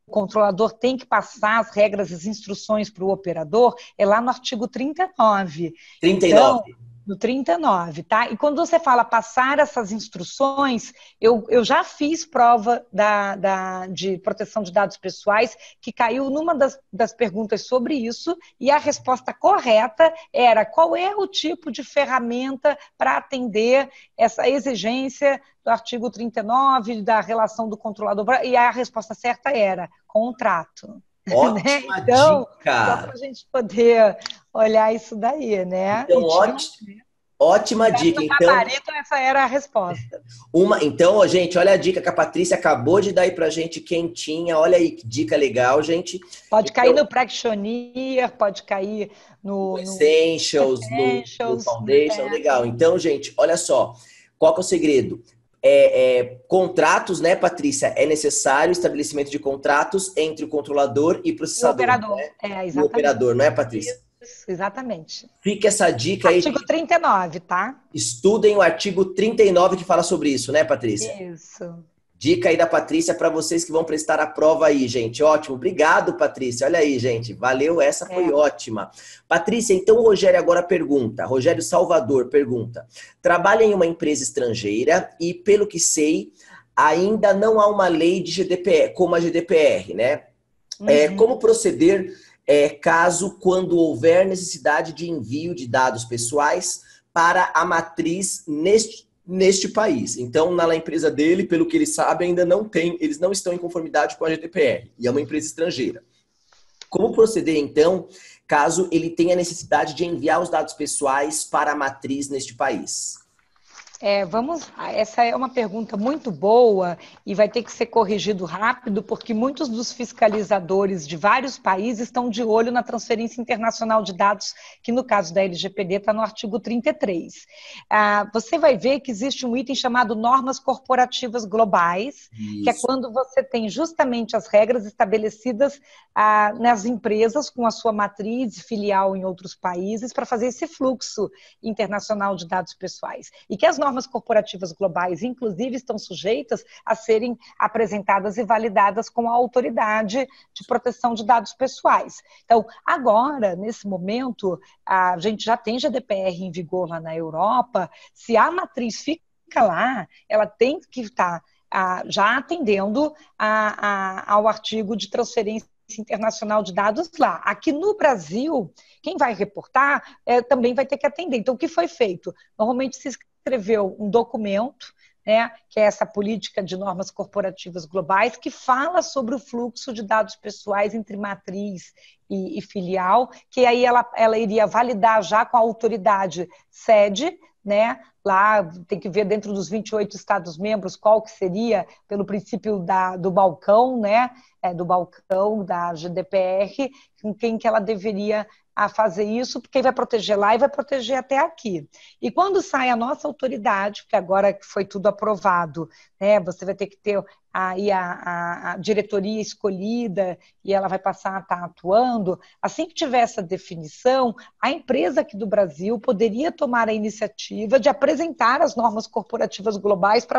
controlador tem que passar as regras, as instruções para o operador, é lá no artigo 39. 39. Então, no 39, tá? E quando você fala passar essas instruções, eu já fiz prova de proteção de dados pessoais, que caiu numa das perguntas sobre isso, e a resposta correta era qual é o tipo de ferramenta para atender essa exigência do artigo 39, da relação do controlador, e a resposta certa era contrato. Ótima Então, só dica! para a gente poder olhar isso daí, né? Então, ótima dica. No Então, gabarito, essa era a resposta. então, gente, olha a dica que a Patrícia acabou de dar aí pra gente quentinha. Olha aí que dica legal, gente. Pode Então, cair no Practitioner, pode cair no Essentials, no Foundation, legal. Então, gente, olha só. Qual que é o segredo? Contratos, né, Patrícia? É necessário estabelecimento de contratos entre o controlador e o processador. O operador, né? exatamente. O operador, não é, Patrícia? Isso, exatamente. Fica essa dica aí. Artigo 39, tá? Estudem o artigo 39 que fala sobre isso, né, Patrícia? Isso. Dica aí da Patrícia para vocês que vão prestar a prova aí, gente. Ótimo. Obrigado, Patrícia. Olha aí, gente. Valeu, essa foi ótima. Patrícia, então o Rogério agora pergunta. Rogério Salvador pergunta. Trabalha em uma empresa estrangeira e, pelo que sei, ainda não há uma lei de GDPR, como a GDPR, né? Como proceder caso quando houver necessidade de envio de dados pessoais para a matriz neste país. Então, na empresa dele, pelo que ele sabe, ainda não tem, eles não estão em conformidade com a GDPR, e é uma empresa estrangeira. Como proceder, então, caso ele tenha necessidade de enviar os dados pessoais para a matriz neste país? Essa é uma pergunta muito boa e vai ter que ser corrigido rápido, porque muitos dos fiscalizadores de vários países estão de olho na transferência internacional de dados, que no caso da LGPD está no artigo 33. Você vai ver que existe um item chamado normas corporativas globais, Isso. Que é quando você tem justamente as regras estabelecidas nas empresas com a sua matriz e filial em outros países para fazer esse fluxo internacional de dados pessoais. E que as normas corporativas globais, inclusive, estão sujeitas a serem apresentadas e validadas com a autoridade de proteção de dados pessoais. Então, agora, nesse momento, a gente já tem GDPR em vigor lá na Europa. Se a matriz fica lá, ela tem que estar já atendendo ao artigo de transferência internacional de dados lá. Aqui no Brasil, quem vai reportar também vai ter que atender. Então, o que foi feito? Normalmente se escreveu um documento, né, que é essa política de normas corporativas globais, que fala sobre o fluxo de dados pessoais entre matriz e filial, que aí ela iria validar já com a autoridade sede, né? Lá tem que ver dentro dos 28 Estados-membros qual que seria, pelo princípio do balcão, né? Do balcão da GDPR, com quem que ela deveria fazer isso, porque vai proteger lá e vai proteger até aqui. E quando sai a nossa autoridade, porque agora que foi tudo aprovado, né? Você vai ter que ter aí a diretoria escolhida e ela vai passar a estar atuando. Assim que tiver essa definição, a empresa aqui do Brasil poderia tomar a iniciativa de apresentar as normas corporativas globais para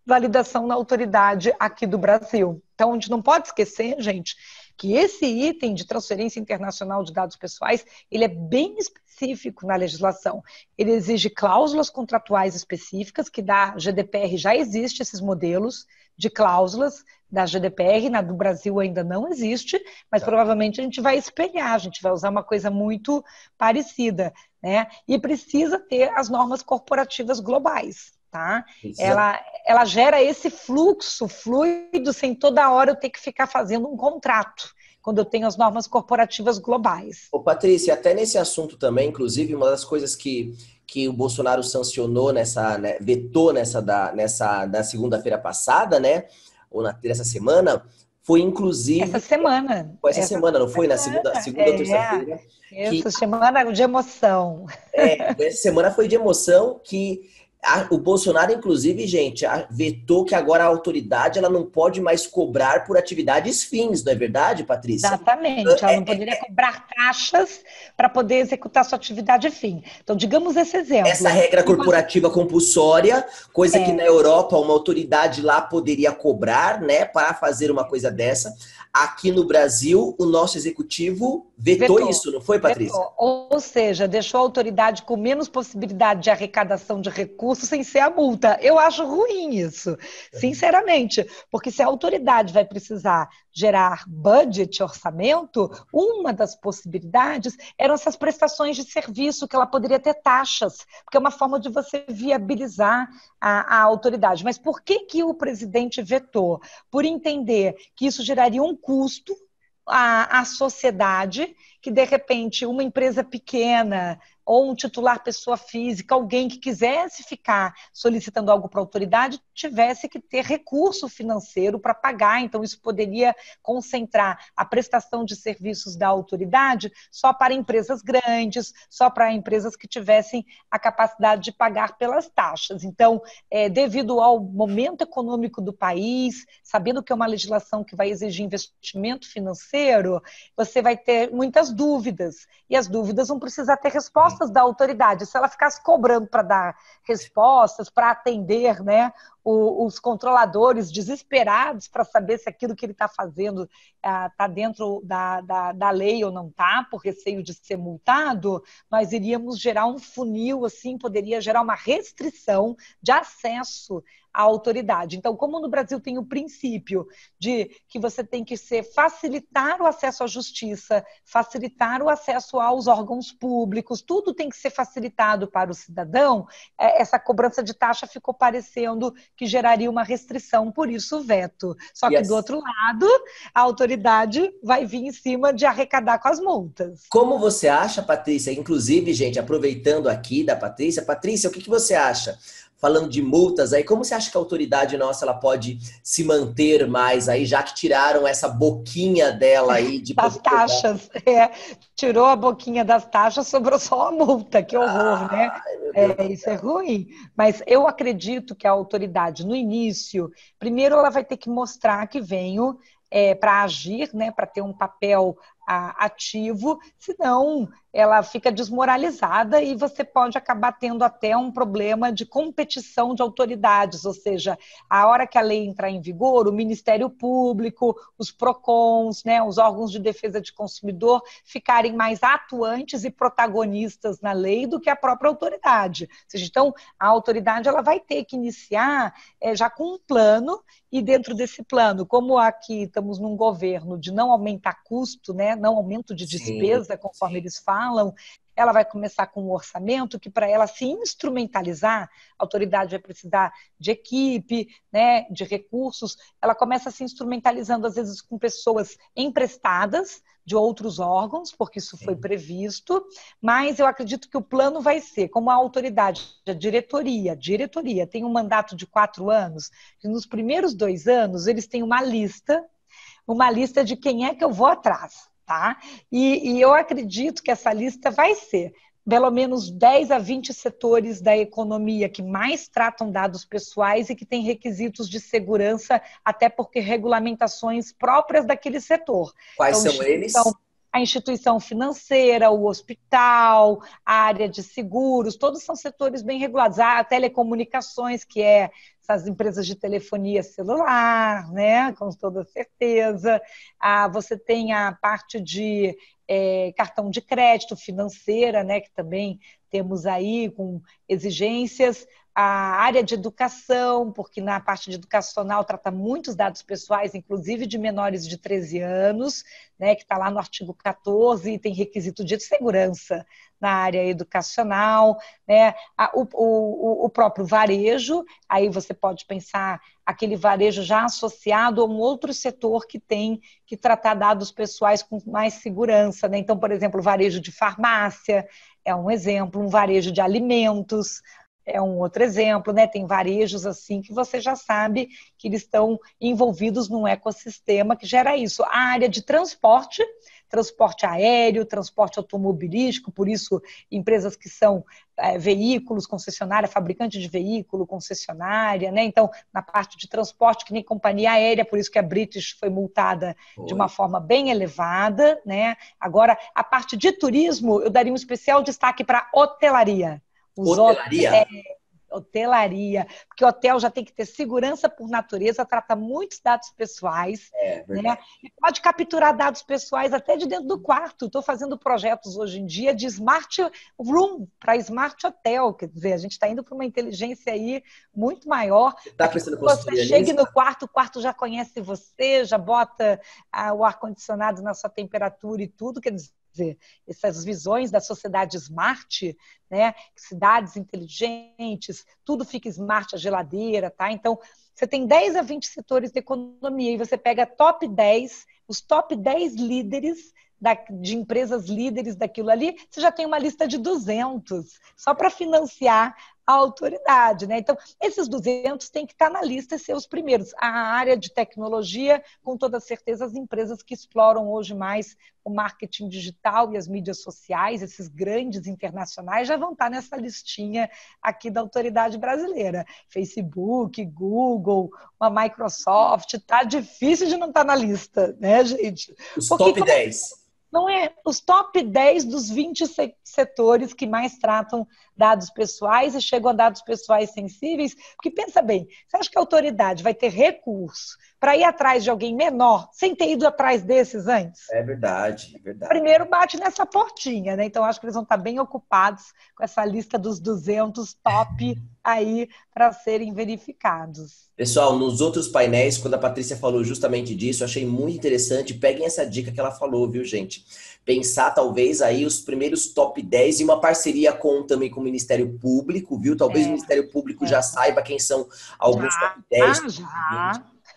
validação na autoridade aqui do Brasil. Então, a gente não pode esquecer, gente, que esse item de transferência internacional de dados pessoais, ele é bem específico na legislação. Ele exige cláusulas contratuais específicas, que da GDPR já existe esses modelos de cláusulas da GDPR, na do Brasil ainda não existe, mas provavelmente a gente vai espelhar, a gente vai usar uma coisa muito parecida, né? E precisa ter as normas corporativas globais. tá? Precisa. Ela gera esse fluxo fluido sem toda hora eu ter que ficar fazendo um contrato, quando eu tenho as normas corporativas globais. Ô, Patrícia, até nesse assunto também, inclusive, uma das coisas que o Bolsonaro sancionou né, vetou na segunda-feira passada, né? Ou nessa semana, foi Essa inclusive. semana. Foi essa Essa semana, não foi? Na semana. segunda ou terça-feira, que Essa semana de emoção. essa semana foi de emoção que o Bolsonaro, inclusive, gente, vetou que agora a autoridade ela não pode mais cobrar por atividades fins, não é verdade, Patrícia? Exatamente, ela não poderia cobrar taxas para poder executar sua atividade fim. Então, digamos esse Essa exemplo. regra corporativa compulsória, coisa que na É, Europa uma autoridade lá poderia cobrar, né, para fazer uma coisa dessa. Aqui no Brasil, o nosso executivo vetou vetou, isso, não foi, Patrícia? vetou. Ou seja, deixou a autoridade com menos possibilidade de arrecadação de recursos sem ser a multa. Eu acho ruim isso, sinceramente, porque se a autoridade vai precisar gerar budget, orçamento, uma das possibilidades eram essas prestações de serviço, que ela poderia ter taxas, porque é uma forma de você viabilizar a autoridade. Mas por que o presidente vetou? Por entender que isso geraria um custo à sociedade, que de repente uma empresa pequena ou um titular pessoa física, alguém que quisesse ficar solicitando algo para a autoridade, tivesse que ter recurso financeiro para pagar. Então, isso poderia concentrar a prestação de serviços da autoridade só para empresas grandes, só para empresas que tivessem a capacidade de pagar pelas taxas. Então, devido ao momento econômico do país, sabendo que é uma legislação que vai exigir investimento financeiro, você vai ter muitas dúvidas. E as dúvidas vão precisar ter respostas da autoridade. Se ela ficasse cobrando para dar respostas, para atender, né, os controladores desesperados para saber se aquilo que ele está fazendo está dentro da lei ou não está, por receio de ser multado, nós iríamos gerar um funil, assim, poderia gerar uma restrição de acesso à autoridade. Então, como no Brasil tem o princípio de que você tem que facilitar o acesso à justiça, facilitar o acesso aos órgãos públicos, tudo tem que ser facilitado para o cidadão, essa cobrança de taxa ficou parecendo que geraria uma restrição, por isso o veto. Só que do outro lado, a autoridade vai vir em cima de arrecadar com as multas. Como você acha, Patrícia? Inclusive, gente, aproveitando aqui da Patrícia, Patrícia, o que você acha? Falando de multas aí, como você acha que a autoridade nossa ela pode se manter mais aí, já que tiraram essa boquinha dela aí de das poder cobrar? taxas, tirou a boquinha das taxas, sobrou só a multa, que horror, né? Ai, meu Deus do Isso é céu. ruim, mas eu acredito que a autoridade, no início, primeiro ela vai ter que mostrar que veio para agir, né, para ter um papel ativo, senão ela fica desmoralizada e você pode acabar tendo até um problema de competição de autoridades, ou seja, a hora que a lei entrar em vigor, o Ministério Público, os PROCONs, né, os órgãos de defesa de consumidor ficarem mais atuantes e protagonistas na lei do que a própria autoridade. Ou seja, então, a autoridade ela vai ter que iniciar já com um plano, e dentro desse plano, como aqui estamos num governo de não aumentar custo, né, não aumento de Sim, despesa, conforme sim. eles falam, ela vai começar com um orçamento que, para ela se instrumentalizar, a autoridade vai precisar de equipe, né, de recursos, ela começa se instrumentalizando, às vezes, com pessoas emprestadas de outros órgãos, porque isso foi Sim. previsto, mas eu acredito que o plano vai ser, como a autoridade, a diretoria tem um mandato de 4 anos, e nos primeiros 2 anos eles têm uma lista de quem é que eu vou atrás, tá? E eu acredito que essa lista vai ser pelo menos 10 a 20 setores da economia que mais tratam dados pessoais e que têm requisitos de segurança, até porque regulamentações próprias daquele setor. Quais Então, são eles? a instituição financeira, o hospital, a área de seguros, todos são setores bem regulados. A telecomunicações, que é essas empresas de telefonia celular, né, com toda certeza. Você tem a parte de cartão de crédito financeira, né, que também temos aí com exigências. A área de educação, porque na parte de educacional trata muitos dados pessoais, inclusive de menores de 13 anos, né, que está lá no artigo 14, e tem requisito de segurança na área educacional, né, o próprio varejo, aí você pode pensar aquele varejo já associado a um outro setor que tem que tratar dados pessoais com mais segurança, né? Então, por exemplo, o varejo de farmácia é um exemplo, um varejo de alimentos, é um outro exemplo, né? Tem varejos assim que você já sabe que eles estão envolvidos num ecossistema que gera isso. A área de transporte, transporte aéreo, transporte automobilístico, por isso empresas que são veículos, concessionária, fabricante de veículo, concessionária, né? Então, na parte de transporte, que nem companhia aérea, por isso que a British foi multada de uma forma bem elevada, né? Agora, a parte de turismo, eu daria um especial destaque para hotelaria. Hotelaria? Hotelaria, porque o hotel já tem que ter segurança por natureza, trata muitos dados pessoais, né? E pode capturar dados pessoais até de dentro do quarto. Estou fazendo projetos hoje em dia de smart room para smart hotel, quer dizer, a gente está indo para uma inteligência aí muito maior. Está pensando em Você chegue nisso? no quarto, o quarto já conhece você, já bota o ar-condicionado na sua temperatura e tudo, quer dizer, essas visões da sociedade smart, né? Cidades inteligentes, tudo fica smart, a geladeira, tá? Então, você tem 10 a 20 setores de economia e você pega top 10, os top 10 líderes de empresas líderes daquilo ali, você já tem uma lista de 200, só para financiar a autoridade, né? Então, esses 200 têm que estar na lista e ser os primeiros. A área de tecnologia, com toda certeza, as empresas que exploram hoje mais o marketing digital e as mídias sociais, esses grandes internacionais, já vão estar nessa listinha aqui da autoridade brasileira. Facebook, Google, uma Microsoft, tá difícil de não estar na lista, né, gente? Os top 10. Não é os top 10 dos 20 setores que mais tratam dados pessoais e chegam a dados pessoais sensíveis, porque pensa bem, você acha que a autoridade vai ter recurso para ir atrás de alguém menor sem ter ido atrás desses antes? É verdade, é verdade. Primeiro bate nessa portinha, né? Então acho que eles vão estar bem ocupados com essa lista dos 200 top aí para serem verificados. Pessoal, nos outros painéis, quando a Patrícia falou justamente disso, eu achei muito interessante. Peguem essa dica que ela falou, viu, gente? Pensar, talvez, aí os primeiros top 10 e uma parceria também com o Ministério Público, viu? Talvez o Ministério Público já saiba quem são alguns top 10.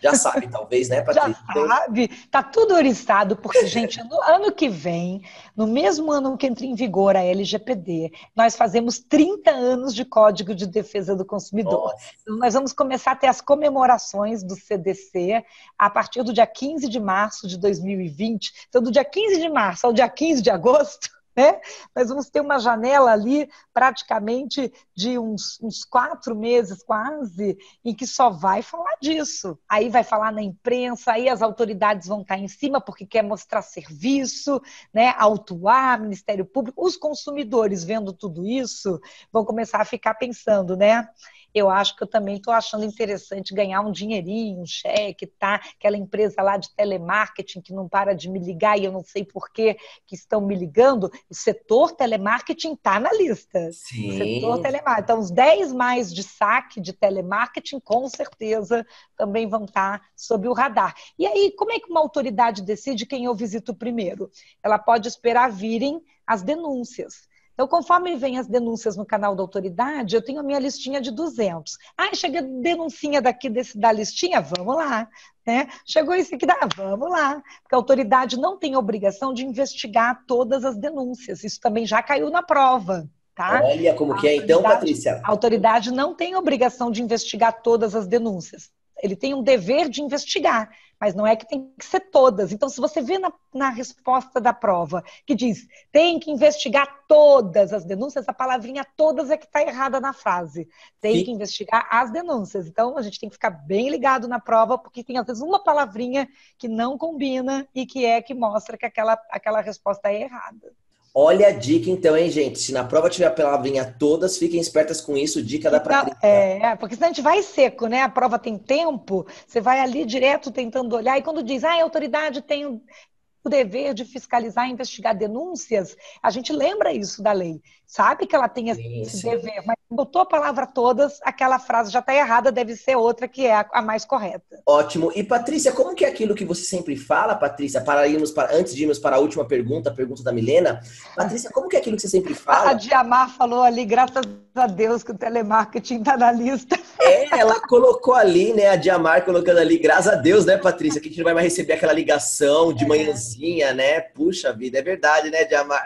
Já sabe, talvez, né, Patrícia? Já sabe. Tá tudo oriçado, porque, gente, no ano que vem, no mesmo ano que entra em vigor a LGPD, nós fazemos 30 anos de Código de Defesa do Consumidor. Então, nós vamos começar a ter as comemorações do CDC a partir do dia 15 de março de 2020. Então, do dia 15 de março ao dia 15 de agosto, né? Nós vamos ter uma janela ali praticamente de uns 4 meses quase, em que só vai falar disso. Aí vai falar na imprensa, aí as autoridades vão estar em cima porque quer mostrar serviço, né? Autuar, Ministério Público. Os consumidores vendo tudo isso vão começar a ficar pensando, né? Eu acho que eu também estou achando interessante ganhar um dinheirinho, um cheque, tá? Aquela empresa lá de telemarketing que não para de me ligar e eu não sei por que estão me ligando. O setor telemarketing está na lista. Sim. O setor telemarketing. Então, os 10 mais de saque de telemarketing, com certeza, também vão estar sob o radar. E aí, como é que uma autoridade decide quem eu visito primeiro? Ela pode esperar virem as denúncias. Então, conforme vem as denúncias no canal da autoridade, eu tenho a minha listinha de 200. Chega a denuncinha daqui da listinha, vamos lá. Né? Chegou esse aqui, vamos lá. Porque a autoridade não tem obrigação de investigar todas as denúncias. Isso também já caiu na prova. Tá? Olha como que é então, Patrícia. A autoridade não tem obrigação de investigar todas as denúncias. Ele tem um dever de investigar, mas não é que tem que ser todas. Então, se você vê na resposta da prova que diz tem que investigar todas as denúncias, a palavrinha todas é que está errada na frase. Tem que investigar as denúncias. Então, a gente tem que ficar bem ligado na prova, porque tem às vezes uma palavrinha que não combina e que mostra que aquela resposta é errada. Olha a dica então, hein, gente? Se na prova tiver a palavrinha todas, fiquem espertas com isso, dica da Patrícia. Porque senão a gente vai seco, né? A prova tem tempo, você vai ali direto tentando olhar, e quando diz, a autoridade tem o dever de fiscalizar e investigar denúncias, a gente lembra isso da lei. sabe que ela tem Sim, esse sim. dever, mas botou a palavra todas, aquela frase já está errada, deve ser outra que é a mais correta. Ótimo. E Patrícia, como que é aquilo que você sempre fala, Patrícia, antes de irmos para a última pergunta, a pergunta da Milena, Patrícia, como que é aquilo que você sempre A fala? Diamar falou ali, graças a Deus que o telemarketing está na lista. É, ela colocou ali, né, a Diamar colocando ali, graças a Deus, né, Patrícia, que a gente não vai mais receber aquela ligação de manhãzinha, né? Puxa vida, é verdade, né, Diamar?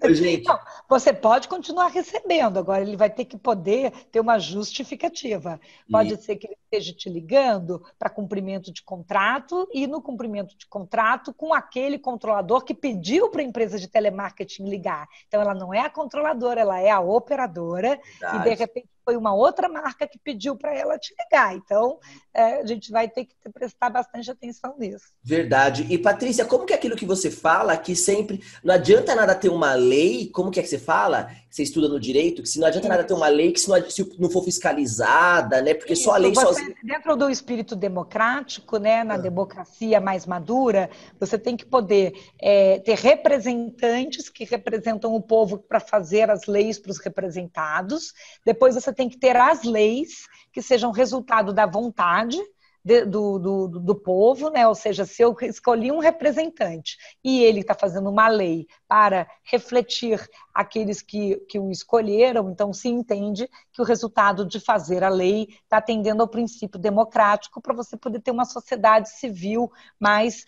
Ô, Não, gente, você pode continuar recebendo, agora ele vai ter que poder ter uma justificativa. e Pode ser que ele esteja te ligando para cumprimento de contrato e no cumprimento de contrato com aquele controlador que pediu para a empresa de telemarketing ligar. Então ela não é a controladora, ela é a operadora e de verdade. repente foi uma outra marca que pediu para ela te ligar. Então a gente vai ter que prestar bastante atenção nisso. Verdade. E Patrícia, como que é aquilo que você fala que sempre não adianta nada ter uma lei, como que é que você fala? Você estuda no direito, que se não adianta nada ter uma Isso. lei que se não for fiscalizada, né? Porque só a Isso, lei você, sozinha. dentro do espírito democrático, né, na democracia mais madura, você tem que poder ter representantes que representam o povo para fazer as leis para os representados. Depois você tem que ter as leis que sejam resultado da vontade do povo, né? Ou seja, se eu escolhi um representante e ele está fazendo uma lei para refletir aqueles que o escolheram, então se entende que o resultado de fazer a lei está atendendo ao princípio democrático para você poder ter uma sociedade civil mais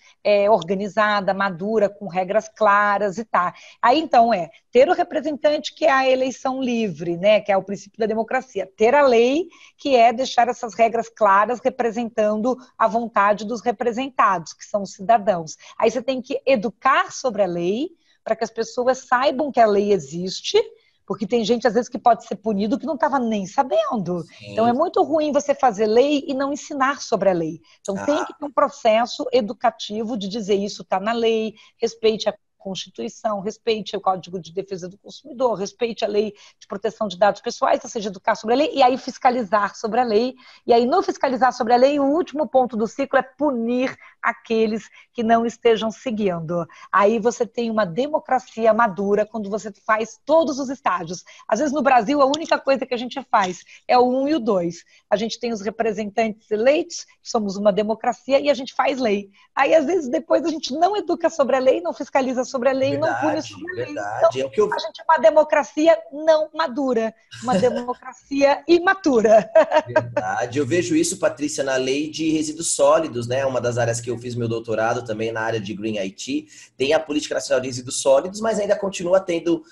organizada, madura, com regras claras e tá. Aí então ter o representante, que é a eleição livre, né, que é o princípio da democracia, ter a lei, que é deixar essas regras claras representando a vontade dos representados, que são os cidadãos. Aí você tem que educar sobre a lei, para que as pessoas saibam que a lei existe, porque tem gente, às vezes, que pode ser punido que não estava nem sabendo. Então, é Sim. muito ruim você fazer lei e não ensinar sobre a lei. Então, tem que Ah, ter um processo educativo de dizer isso está na lei, respeite a Constituição, respeite o Código de Defesa do Consumidor, respeite a lei de proteção de dados pessoais, ou seja, educar sobre a lei, e aí fiscalizar sobre a lei. E aí, no fiscalizar sobre a lei, o último ponto do ciclo é punir aqueles que não estejam seguindo. Aí você tem uma democracia madura quando você faz todos os estágios. Às vezes, no Brasil, a única coisa que a gente faz é o 1 e o 2. A gente tem os representantes eleitos, somos uma democracia, e a gente faz lei. Aí, às vezes, depois a gente não educa sobre a lei, não fiscaliza sobre a lei e não pune sobre verdade, a lei. Então, verdade. É o que eu a gente é uma democracia não madura, uma democracia imatura. Verdade. Eu vejo isso, Patrícia, na lei de resíduos sólidos, né? Uma das áreas que eu fiz meu doutorado também na área de Green IT. Tem a Política Nacional de Resíduos Sólidos, mas ainda continua tendo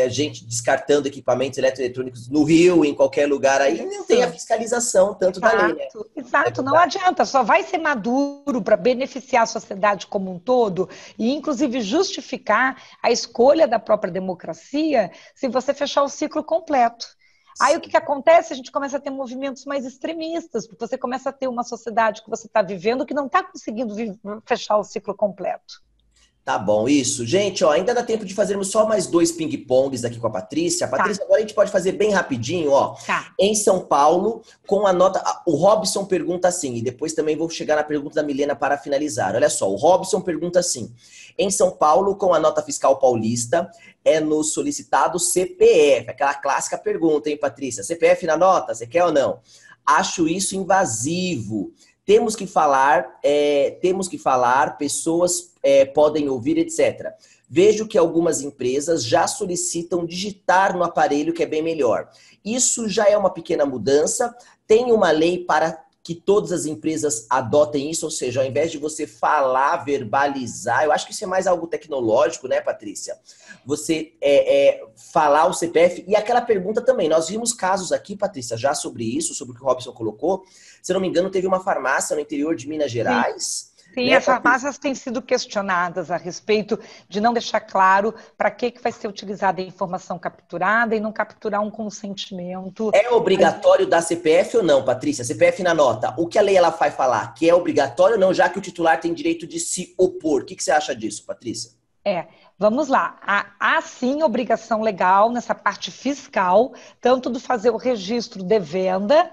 gente descartando equipamentos eletroeletrônicos no rio, em qualquer lugar aí, e não tem a Isso. fiscalização tanto da lei, né? Exato, É exato, não verdade. adianta, só vai ser maduro para beneficiar a sociedade como um todo e, inclusive, justificar a escolha da própria democracia se você fechar o ciclo completo. Aí o que acontece? A gente começa a ter movimentos mais extremistas, porque você começa a ter uma sociedade que você está vivendo que não está conseguindo fechar o ciclo completo. Tá bom, isso. Gente, ó, ainda dá tempo de fazermos só mais dois ping-pongs aqui com a Patrícia. Tá, Patrícia, agora a gente pode fazer bem rapidinho, ó. tá. Em São Paulo, com a nota. O Robson pergunta assim, e depois também vou chegar na pergunta da Milena para finalizar. Olha só, o Robson pergunta assim: em São Paulo, com a nota fiscal paulista, é no solicitado CPF. Aquela clássica pergunta, hein, Patrícia? CPF na nota, você quer ou não? Acho isso invasivo. Temos que falar, pessoas podem ouvir, etc. Vejo que algumas empresas já solicitam digitar no aparelho, que é bem melhor. Isso já é uma pequena mudança. Tem uma lei para que todas as empresas adotem isso, ou seja, ao invés de você falar, verbalizar, eu acho que isso é mais algo tecnológico, né, Patrícia? Você falar o CPF. E aquela pergunta também, nós vimos casos aqui, Patrícia, já sobre isso, sobre o que o Robson colocou. Se eu não me engano, teve uma farmácia no interior de Minas Sim. Gerais, Sim, né, as Patrícia? farmácias têm sido questionadas a respeito de não deixar claro para que vai ser utilizada a informação capturada e não capturar um consentimento É ali. obrigatório dar CPF ou não, Patrícia? CPF na nota. O que a lei ela vai falar? Que é obrigatório ou não, já que o titular tem direito de se opor? O que você acha disso, Patrícia? Vamos lá. Há sim obrigação legal nessa parte fiscal, tanto do fazer o registro de venda,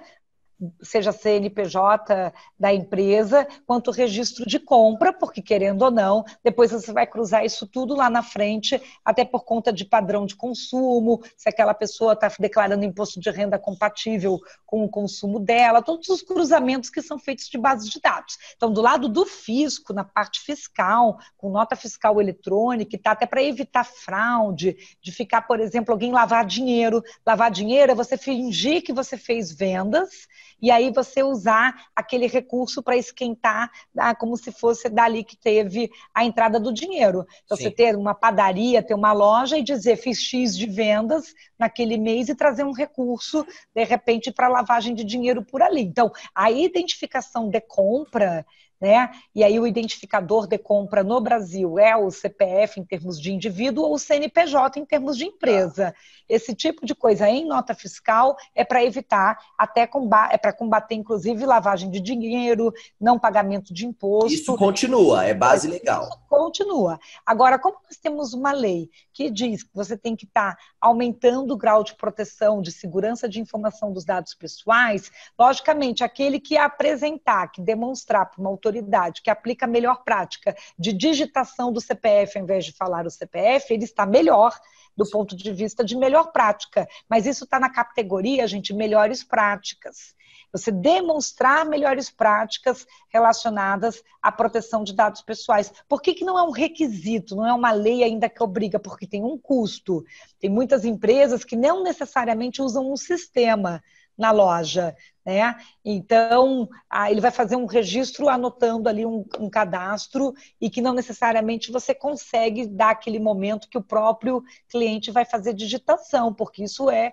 seja CNPJ da empresa, quanto o registro de compra, porque querendo ou não, depois você vai cruzar isso tudo lá na frente, até por conta de padrão de consumo, se aquela pessoa está declarando imposto de renda compatível com o consumo dela, todos os cruzamentos que são feitos de bases de dados. Então, do lado do fisco, na parte fiscal, com nota fiscal eletrônica, tá até para evitar fraude, de ficar, por exemplo, alguém lavar dinheiro. Lavar dinheiro é você fingir que você fez vendas e aí você usar aquele recurso para esquentar, como se fosse dali que teve a entrada do dinheiro. Então, Sim. Você ter uma padaria, ter uma loja e dizer fiz X de vendas naquele mês e trazer um recurso, de repente, para lavagem de dinheiro por ali. Então, a identificação de compra, né? E aí o identificador de compra no Brasil é o CPF em termos de indivíduo ou o CNPJ em termos de empresa. Esse tipo de coisa em nota fiscal é para evitar, até é para combater, inclusive, lavagem de dinheiro, não pagamento de imposto. Isso continua, é base legal. Isso continua. Agora, como nós temos uma lei que diz que você tem que estar aumentando o grau de proteção, de segurança de informação dos dados pessoais, logicamente, aquele que apresentar, que demonstrar para uma autoridade que aplica a melhor prática de digitação do CPF ao invés de falar o CPF, ele está melhor do ponto de vista de melhor prática. Mas isso está na categoria, gente, melhores práticas. Você demonstrar melhores práticas relacionadas à proteção de dados pessoais. Por que não é um requisito, não é uma lei ainda que obriga? Porque tem um custo. Tem muitas empresas que não necessariamente usam um sistema na loja, né? Então, ele vai fazer um registro anotando ali um cadastro e que não necessariamente você consegue dar aquele momento que o próprio cliente vai fazer digitação, porque isso é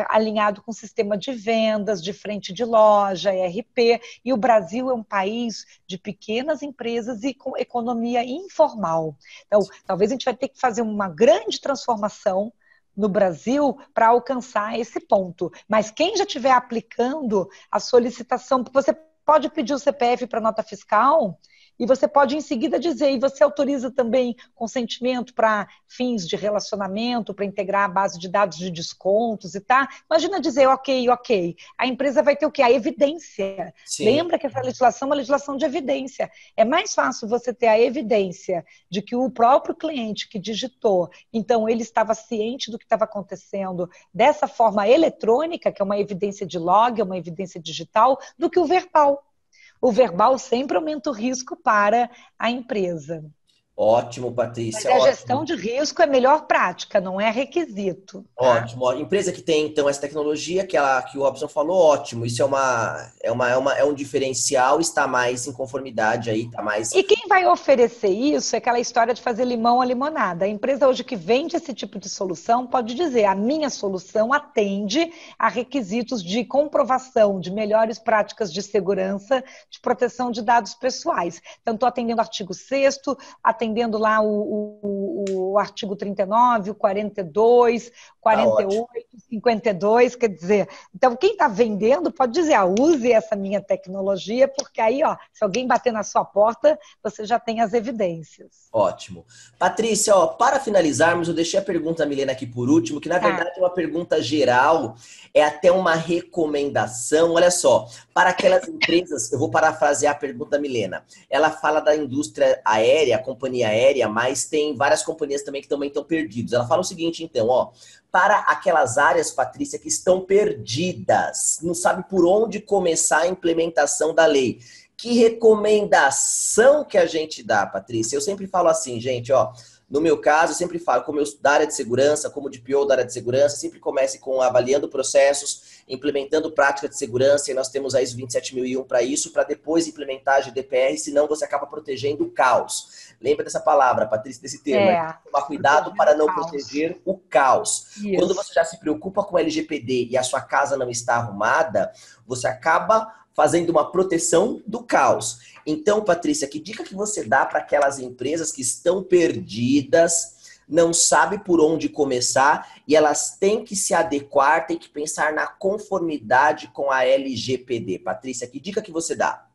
alinhado com o sistema de vendas, de frente de loja, ERP, e o Brasil é um país de pequenas empresas e com economia informal. Então, talvez a gente vai ter que fazer uma grande transformação no Brasil para alcançar esse ponto. Mas quem já estiver aplicando a solicitação, porque você pode pedir o CPF para nota fiscal e você pode em seguida dizer, e você autoriza também consentimento para fins de relacionamento, para integrar a base de dados de descontos e tá? Imagina dizer, ok. A empresa vai ter o quê? A evidência. Sim. Lembra que essa legislação é uma legislação de evidência. É mais fácil você ter a evidência de que o próprio cliente que digitou, então ele estava ciente do que estava acontecendo dessa forma eletrônica, que é uma evidência de log, é uma evidência digital, do que o verbal. O verbal sempre aumenta o risco para a empresa. Ótimo, Patrícia. Mas a gestão de risco é melhor prática, não é requisito. Tá? Ótimo. A empresa que tem, então, essa tecnologia que o Robson falou, ótimo. Isso é um diferencial, está mais em conformidade aí, está mais... E quem vai oferecer isso é aquela história de fazer limão a limonada. A empresa hoje que vende esse tipo de solução pode dizer, a minha solução atende a requisitos de comprovação de melhores práticas de segurança, de proteção de dados pessoais. Então, estou atendendo o artigo 6º, atendendo lá o artigo 39, o 42, 48, 52, quer dizer, então quem está vendendo pode dizer, use essa minha tecnologia, porque aí, se alguém bater na sua porta, você já tem as evidências. Ótimo. Patrícia, para finalizarmos, eu deixei a pergunta da Milena aqui por último, que na verdade é uma pergunta geral, é até uma recomendação, olha só, para aquelas empresas, eu vou parafrasear a pergunta da Milena, ela fala da indústria aérea, companhia aérea, mas tem várias companhias também que também estão perdidas. Ela fala o seguinte, então, para aquelas áreas, Patrícia, que estão perdidas, não sabe por onde começar a implementação da lei. Que recomendação que a gente dá, Patrícia? Eu sempre falo assim, gente, no meu caso, eu sempre falo, como eu da área de segurança, como DPO da área de segurança, sempre comece com avaliando processos, implementando prática de segurança, e nós temos a ISO 27001 para isso, para depois implementar a GDPR, senão você acaba protegendo o caos. Lembra dessa palavra, Patrícia, desse termo. Tomar cuidado para não proteger o caos. Isso. Quando você já se preocupa com o LGPD e a sua casa não está arrumada, você acaba fazendo uma proteção do caos. Então, Patrícia, que dica que você dá para aquelas empresas que estão perdidas, não sabem por onde começar e elas têm que se adequar, têm que pensar na conformidade com a LGPD? Patrícia, que dica que você dá?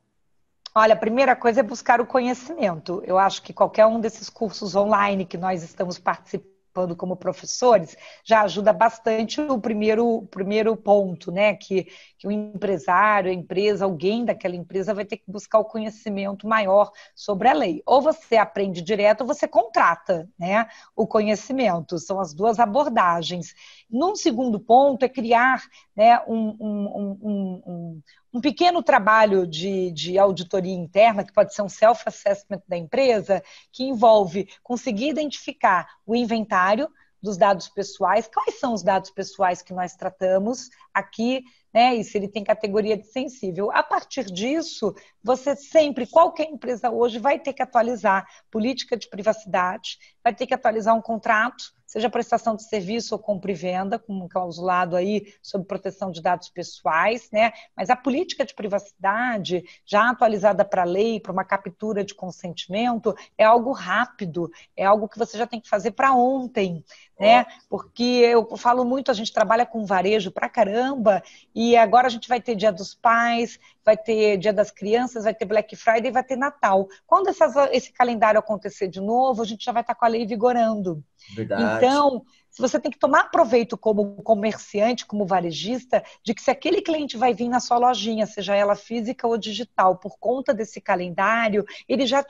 Olha, a primeira coisa é buscar o conhecimento. Eu acho que qualquer um desses cursos online que nós estamos participando participando como professores, já ajuda bastante o primeiro ponto, né? Que o empresário, a empresa, alguém daquela empresa vai ter que buscar o conhecimento maior sobre a lei. Ou você aprende direto ou você contrata, né, o conhecimento. São as duas abordagens. Num segundo ponto é criar, né, um pequeno trabalho de auditoria interna, que pode ser um self-assessment da empresa, que envolve conseguir identificar o inventário dos dados pessoais, quais são os dados pessoais que nós tratamos aqui, né, e se ele tem categoria de sensível. A partir disso, você sempre, qualquer empresa hoje vai ter que atualizar política de privacidade, vai ter que atualizar um contrato, seja prestação de serviço ou compra e venda, com um clausulado aí sobre proteção de dados pessoais, né? Mas a política de privacidade, já atualizada para a lei, para uma captura de consentimento, é algo rápido, é algo que você já tem que fazer para ontem, né? Porque eu falo muito, a gente trabalha com varejo pra caramba, e agora a gente vai ter Dia dos Pais, vai ter Dia das Crianças, vai ter Black Friday, vai ter Natal. Quando esse calendário acontecer de novo, a gente já vai estar com a lei vigorando. Verdade. Então, se você tem que tomar proveito como comerciante, como varejista, de que se aquele cliente vai vir na sua lojinha, seja ela física ou digital, por conta desse calendário, ele já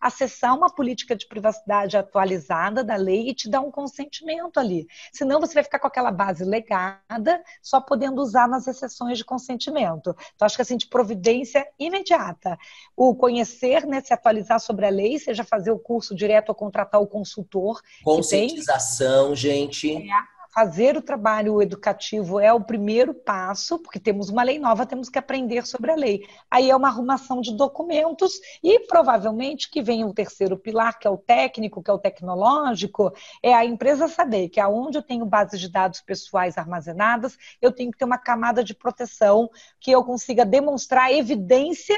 acessar uma política de privacidade atualizada da lei e te dar um consentimento ali. Senão você vai ficar com aquela base legada, só podendo usar nas exceções de consentimento. Então, acho que assim, de providência imediata. O conhecer, né, se atualizar sobre a lei, seja fazer o curso direto ou contratar o consultor. Conscientização, gente. Fazer o trabalho educativo é o primeiro passo, porque temos uma lei nova, temos que aprender sobre a lei. Aí é uma arrumação de documentos e provavelmente que vem o terceiro pilar, que é o técnico, que é o tecnológico, é a empresa saber que aonde eu tenho bases de dados pessoais armazenadas, eu tenho que ter uma camada de proteção que eu consiga demonstrar evidência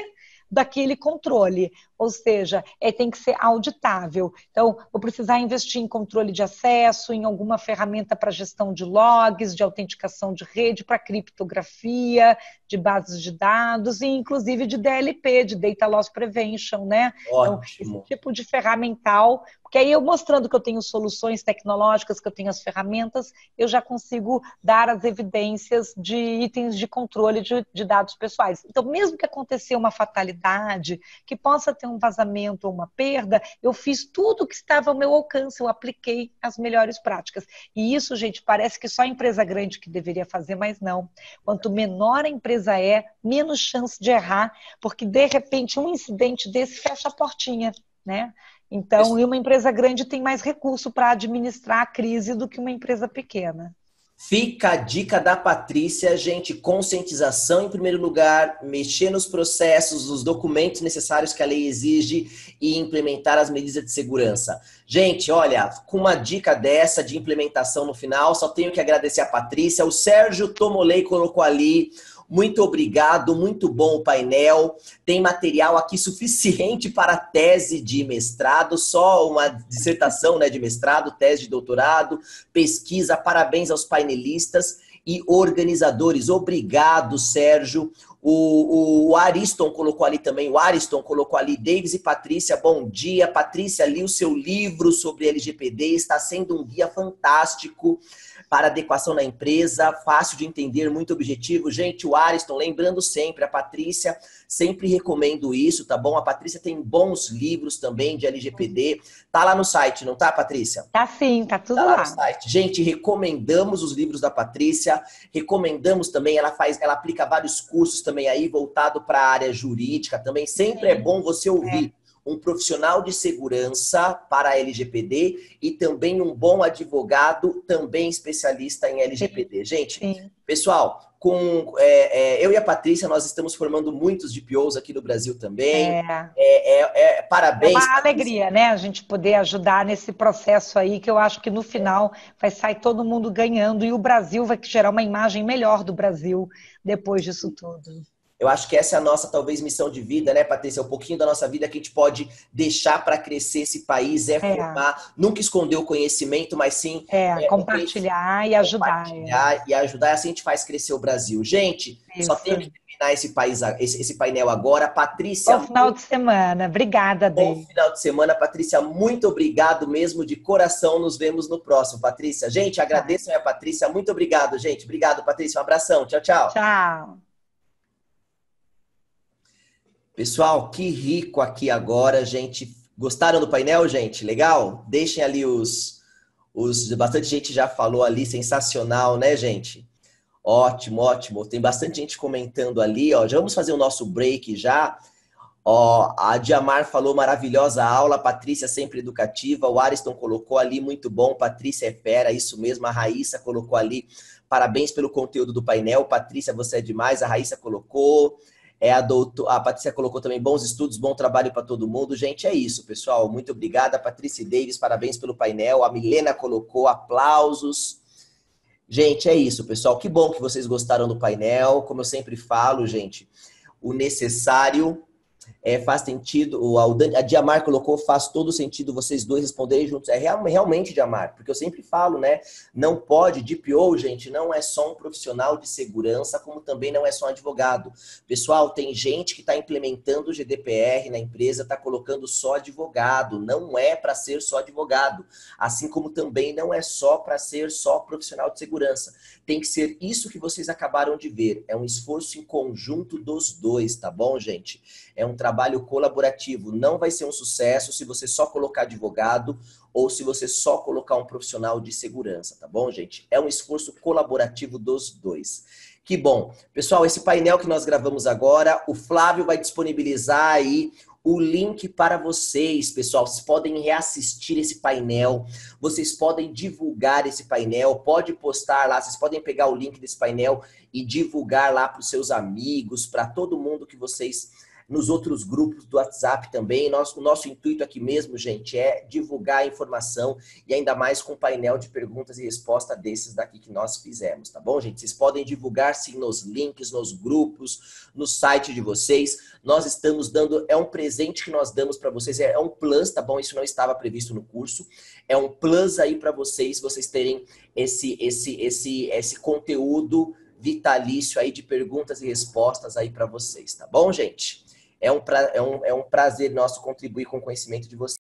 daquele controle, ou seja, tem que ser auditável. Então, vou precisar investir em controle de acesso, em alguma ferramenta para gestão de logs, de autenticação de rede, para criptografia, de bases de dados e inclusive de DLP, de Data Loss Prevention, né? Ótimo. Então, esse tipo de ferramental, porque aí eu mostrando que eu tenho soluções tecnológicas, que eu tenho as ferramentas, eu já consigo dar as evidências de itens de controle de dados pessoais. Então, mesmo que aconteça uma fatalidade, que possa ter um vazamento ou uma perda, eu fiz tudo o que estava ao meu alcance, eu apliquei as melhores práticas. E isso, gente, parece que só a empresa grande que deveria fazer, mas não. Quanto menor a empresa é, menos chance de errar, porque de repente um incidente desse fecha a portinha, né? Então, e uma empresa grande tem mais recurso para administrar a crise do que uma empresa pequena. Fica a dica da Patrícia, gente, conscientização em primeiro lugar, mexer nos processos, nos documentos necessários que a lei exige e implementar as medidas de segurança. Gente, olha, com uma dica dessa de implementação no final, só tenho que agradecer a Patrícia. O Sérgio Tomolei colocou ali. Muito obrigado, muito bom o painel. Tem material aqui suficiente para tese de mestrado, só uma dissertação, né, de mestrado, tese de doutorado, pesquisa. Parabéns aos painelistas e organizadores. Obrigado, Sérgio. O Ariston colocou ali também, Davis e Patrícia, bom dia. Patrícia, li o seu livro sobre LGPD, está sendo um guia fantástico para adequação na empresa, fácil de entender, muito objetivo. Gente, o Ariston, lembrando sempre, a Patrícia, sempre recomendo isso, tá bom? A Patrícia tem bons livros também de LGPD. Tá lá no site, não tá, Patrícia? Tá sim, tá tudo lá lá. No site. Gente, recomendamos os livros da Patrícia, recomendamos também, ela aplica vários cursos também aí, voltado para a área jurídica também. Sempre é bom você ouvir um profissional de segurança para a LGPD e também um bom advogado, também especialista em LGPD. Gente, pessoal, eu e a Patrícia, nós estamos formando muitos DPOs aqui no Brasil também. Parabéns. É uma alegria, né? A gente poder ajudar nesse processo aí, que eu acho que no final vai sair todo mundo ganhando e o Brasil vai gerar uma imagem melhor do Brasil depois disso tudo. Eu acho que essa é a nossa, talvez, missão de vida, né, Patrícia? Um pouquinho da nossa vida que a gente pode deixar para crescer esse país, formar, nunca esconder o conhecimento, mas sim... compartilhar e ajudar. Compartilhar e ajudar, assim a gente faz crescer o Brasil. Gente, só tenho que terminar terminar esse painel agora. Patrícia, Bom final de semana. Obrigada, bom Dei. final de semana. Patrícia, muito obrigado mesmo de coração. Nos vemos no próximo, Patrícia. Gente, Tá. agradeçam a Patrícia. Muito obrigado, gente. Obrigado, Patrícia. Um abração. Tchau, tchau. Tchau. Pessoal, que rico aqui agora, gente. Gostaram do painel, gente? Legal? Deixem ali bastante gente já falou ali, sensacional, né, gente? Ótimo, ótimo. Tem bastante gente comentando ali, ó. Já vamos fazer o nosso break já. Ó, a Diamar falou maravilhosa aula, Patrícia sempre educativa, o Ariston colocou ali muito bom, Patrícia é fera, isso mesmo, a Raíssa colocou ali, parabéns pelo conteúdo do painel, Patrícia você é demais, a Raíssa colocou, a Patrícia colocou também bons estudos, bom trabalho para todo mundo, gente, é isso, pessoal, muito obrigada, Patrícia e Davis, parabéns pelo painel, a Milena colocou, aplausos. Gente, é isso, pessoal, que bom que vocês gostaram do painel, como eu sempre falo, gente, o necessário faz sentido, a Diamar colocou, faz todo sentido vocês dois responderem juntos. Realmente, Diamar, porque eu sempre falo, né? Não pode, DPO, gente, não é só um profissional de segurança, como também não é só um advogado. Pessoal, tem gente que está implementando o GDPR na empresa, está colocando só advogado. Não é para ser só advogado. Assim como também não é só para ser só profissional de segurança. Tem que ser isso que vocês acabaram de ver. É um esforço em conjunto dos dois, tá bom, gente? É um trabalho colaborativo. Não vai ser um sucesso se você só colocar advogado ou se você só colocar um profissional de segurança, tá bom, gente? É um esforço colaborativo dos dois. Que bom. Pessoal, esse painel que nós gravamos agora, o Flávio vai disponibilizar aí o link para vocês, pessoal. Vocês podem reassistir esse painel, vocês podem divulgar esse painel, pode postar lá, vocês podem pegar o link desse painel e divulgar lá para os seus amigos, para todo mundo que vocês nos outros grupos do WhatsApp também. O nosso intuito aqui mesmo, gente, é divulgar a informação e ainda mais com um painel de perguntas e respostas desses daqui que nós fizemos, tá bom, gente? Vocês podem divulgar sim nos links, nos grupos, no site de vocês. Nós estamos dando, é um presente que nós damos para vocês, é um plus, tá bom? Isso não estava previsto no curso. É um plus aí para vocês terem esse conteúdo vitalício aí de perguntas e respostas aí para vocês, tá bom, gente? É um prazer nosso contribuir com o conhecimento de vocês.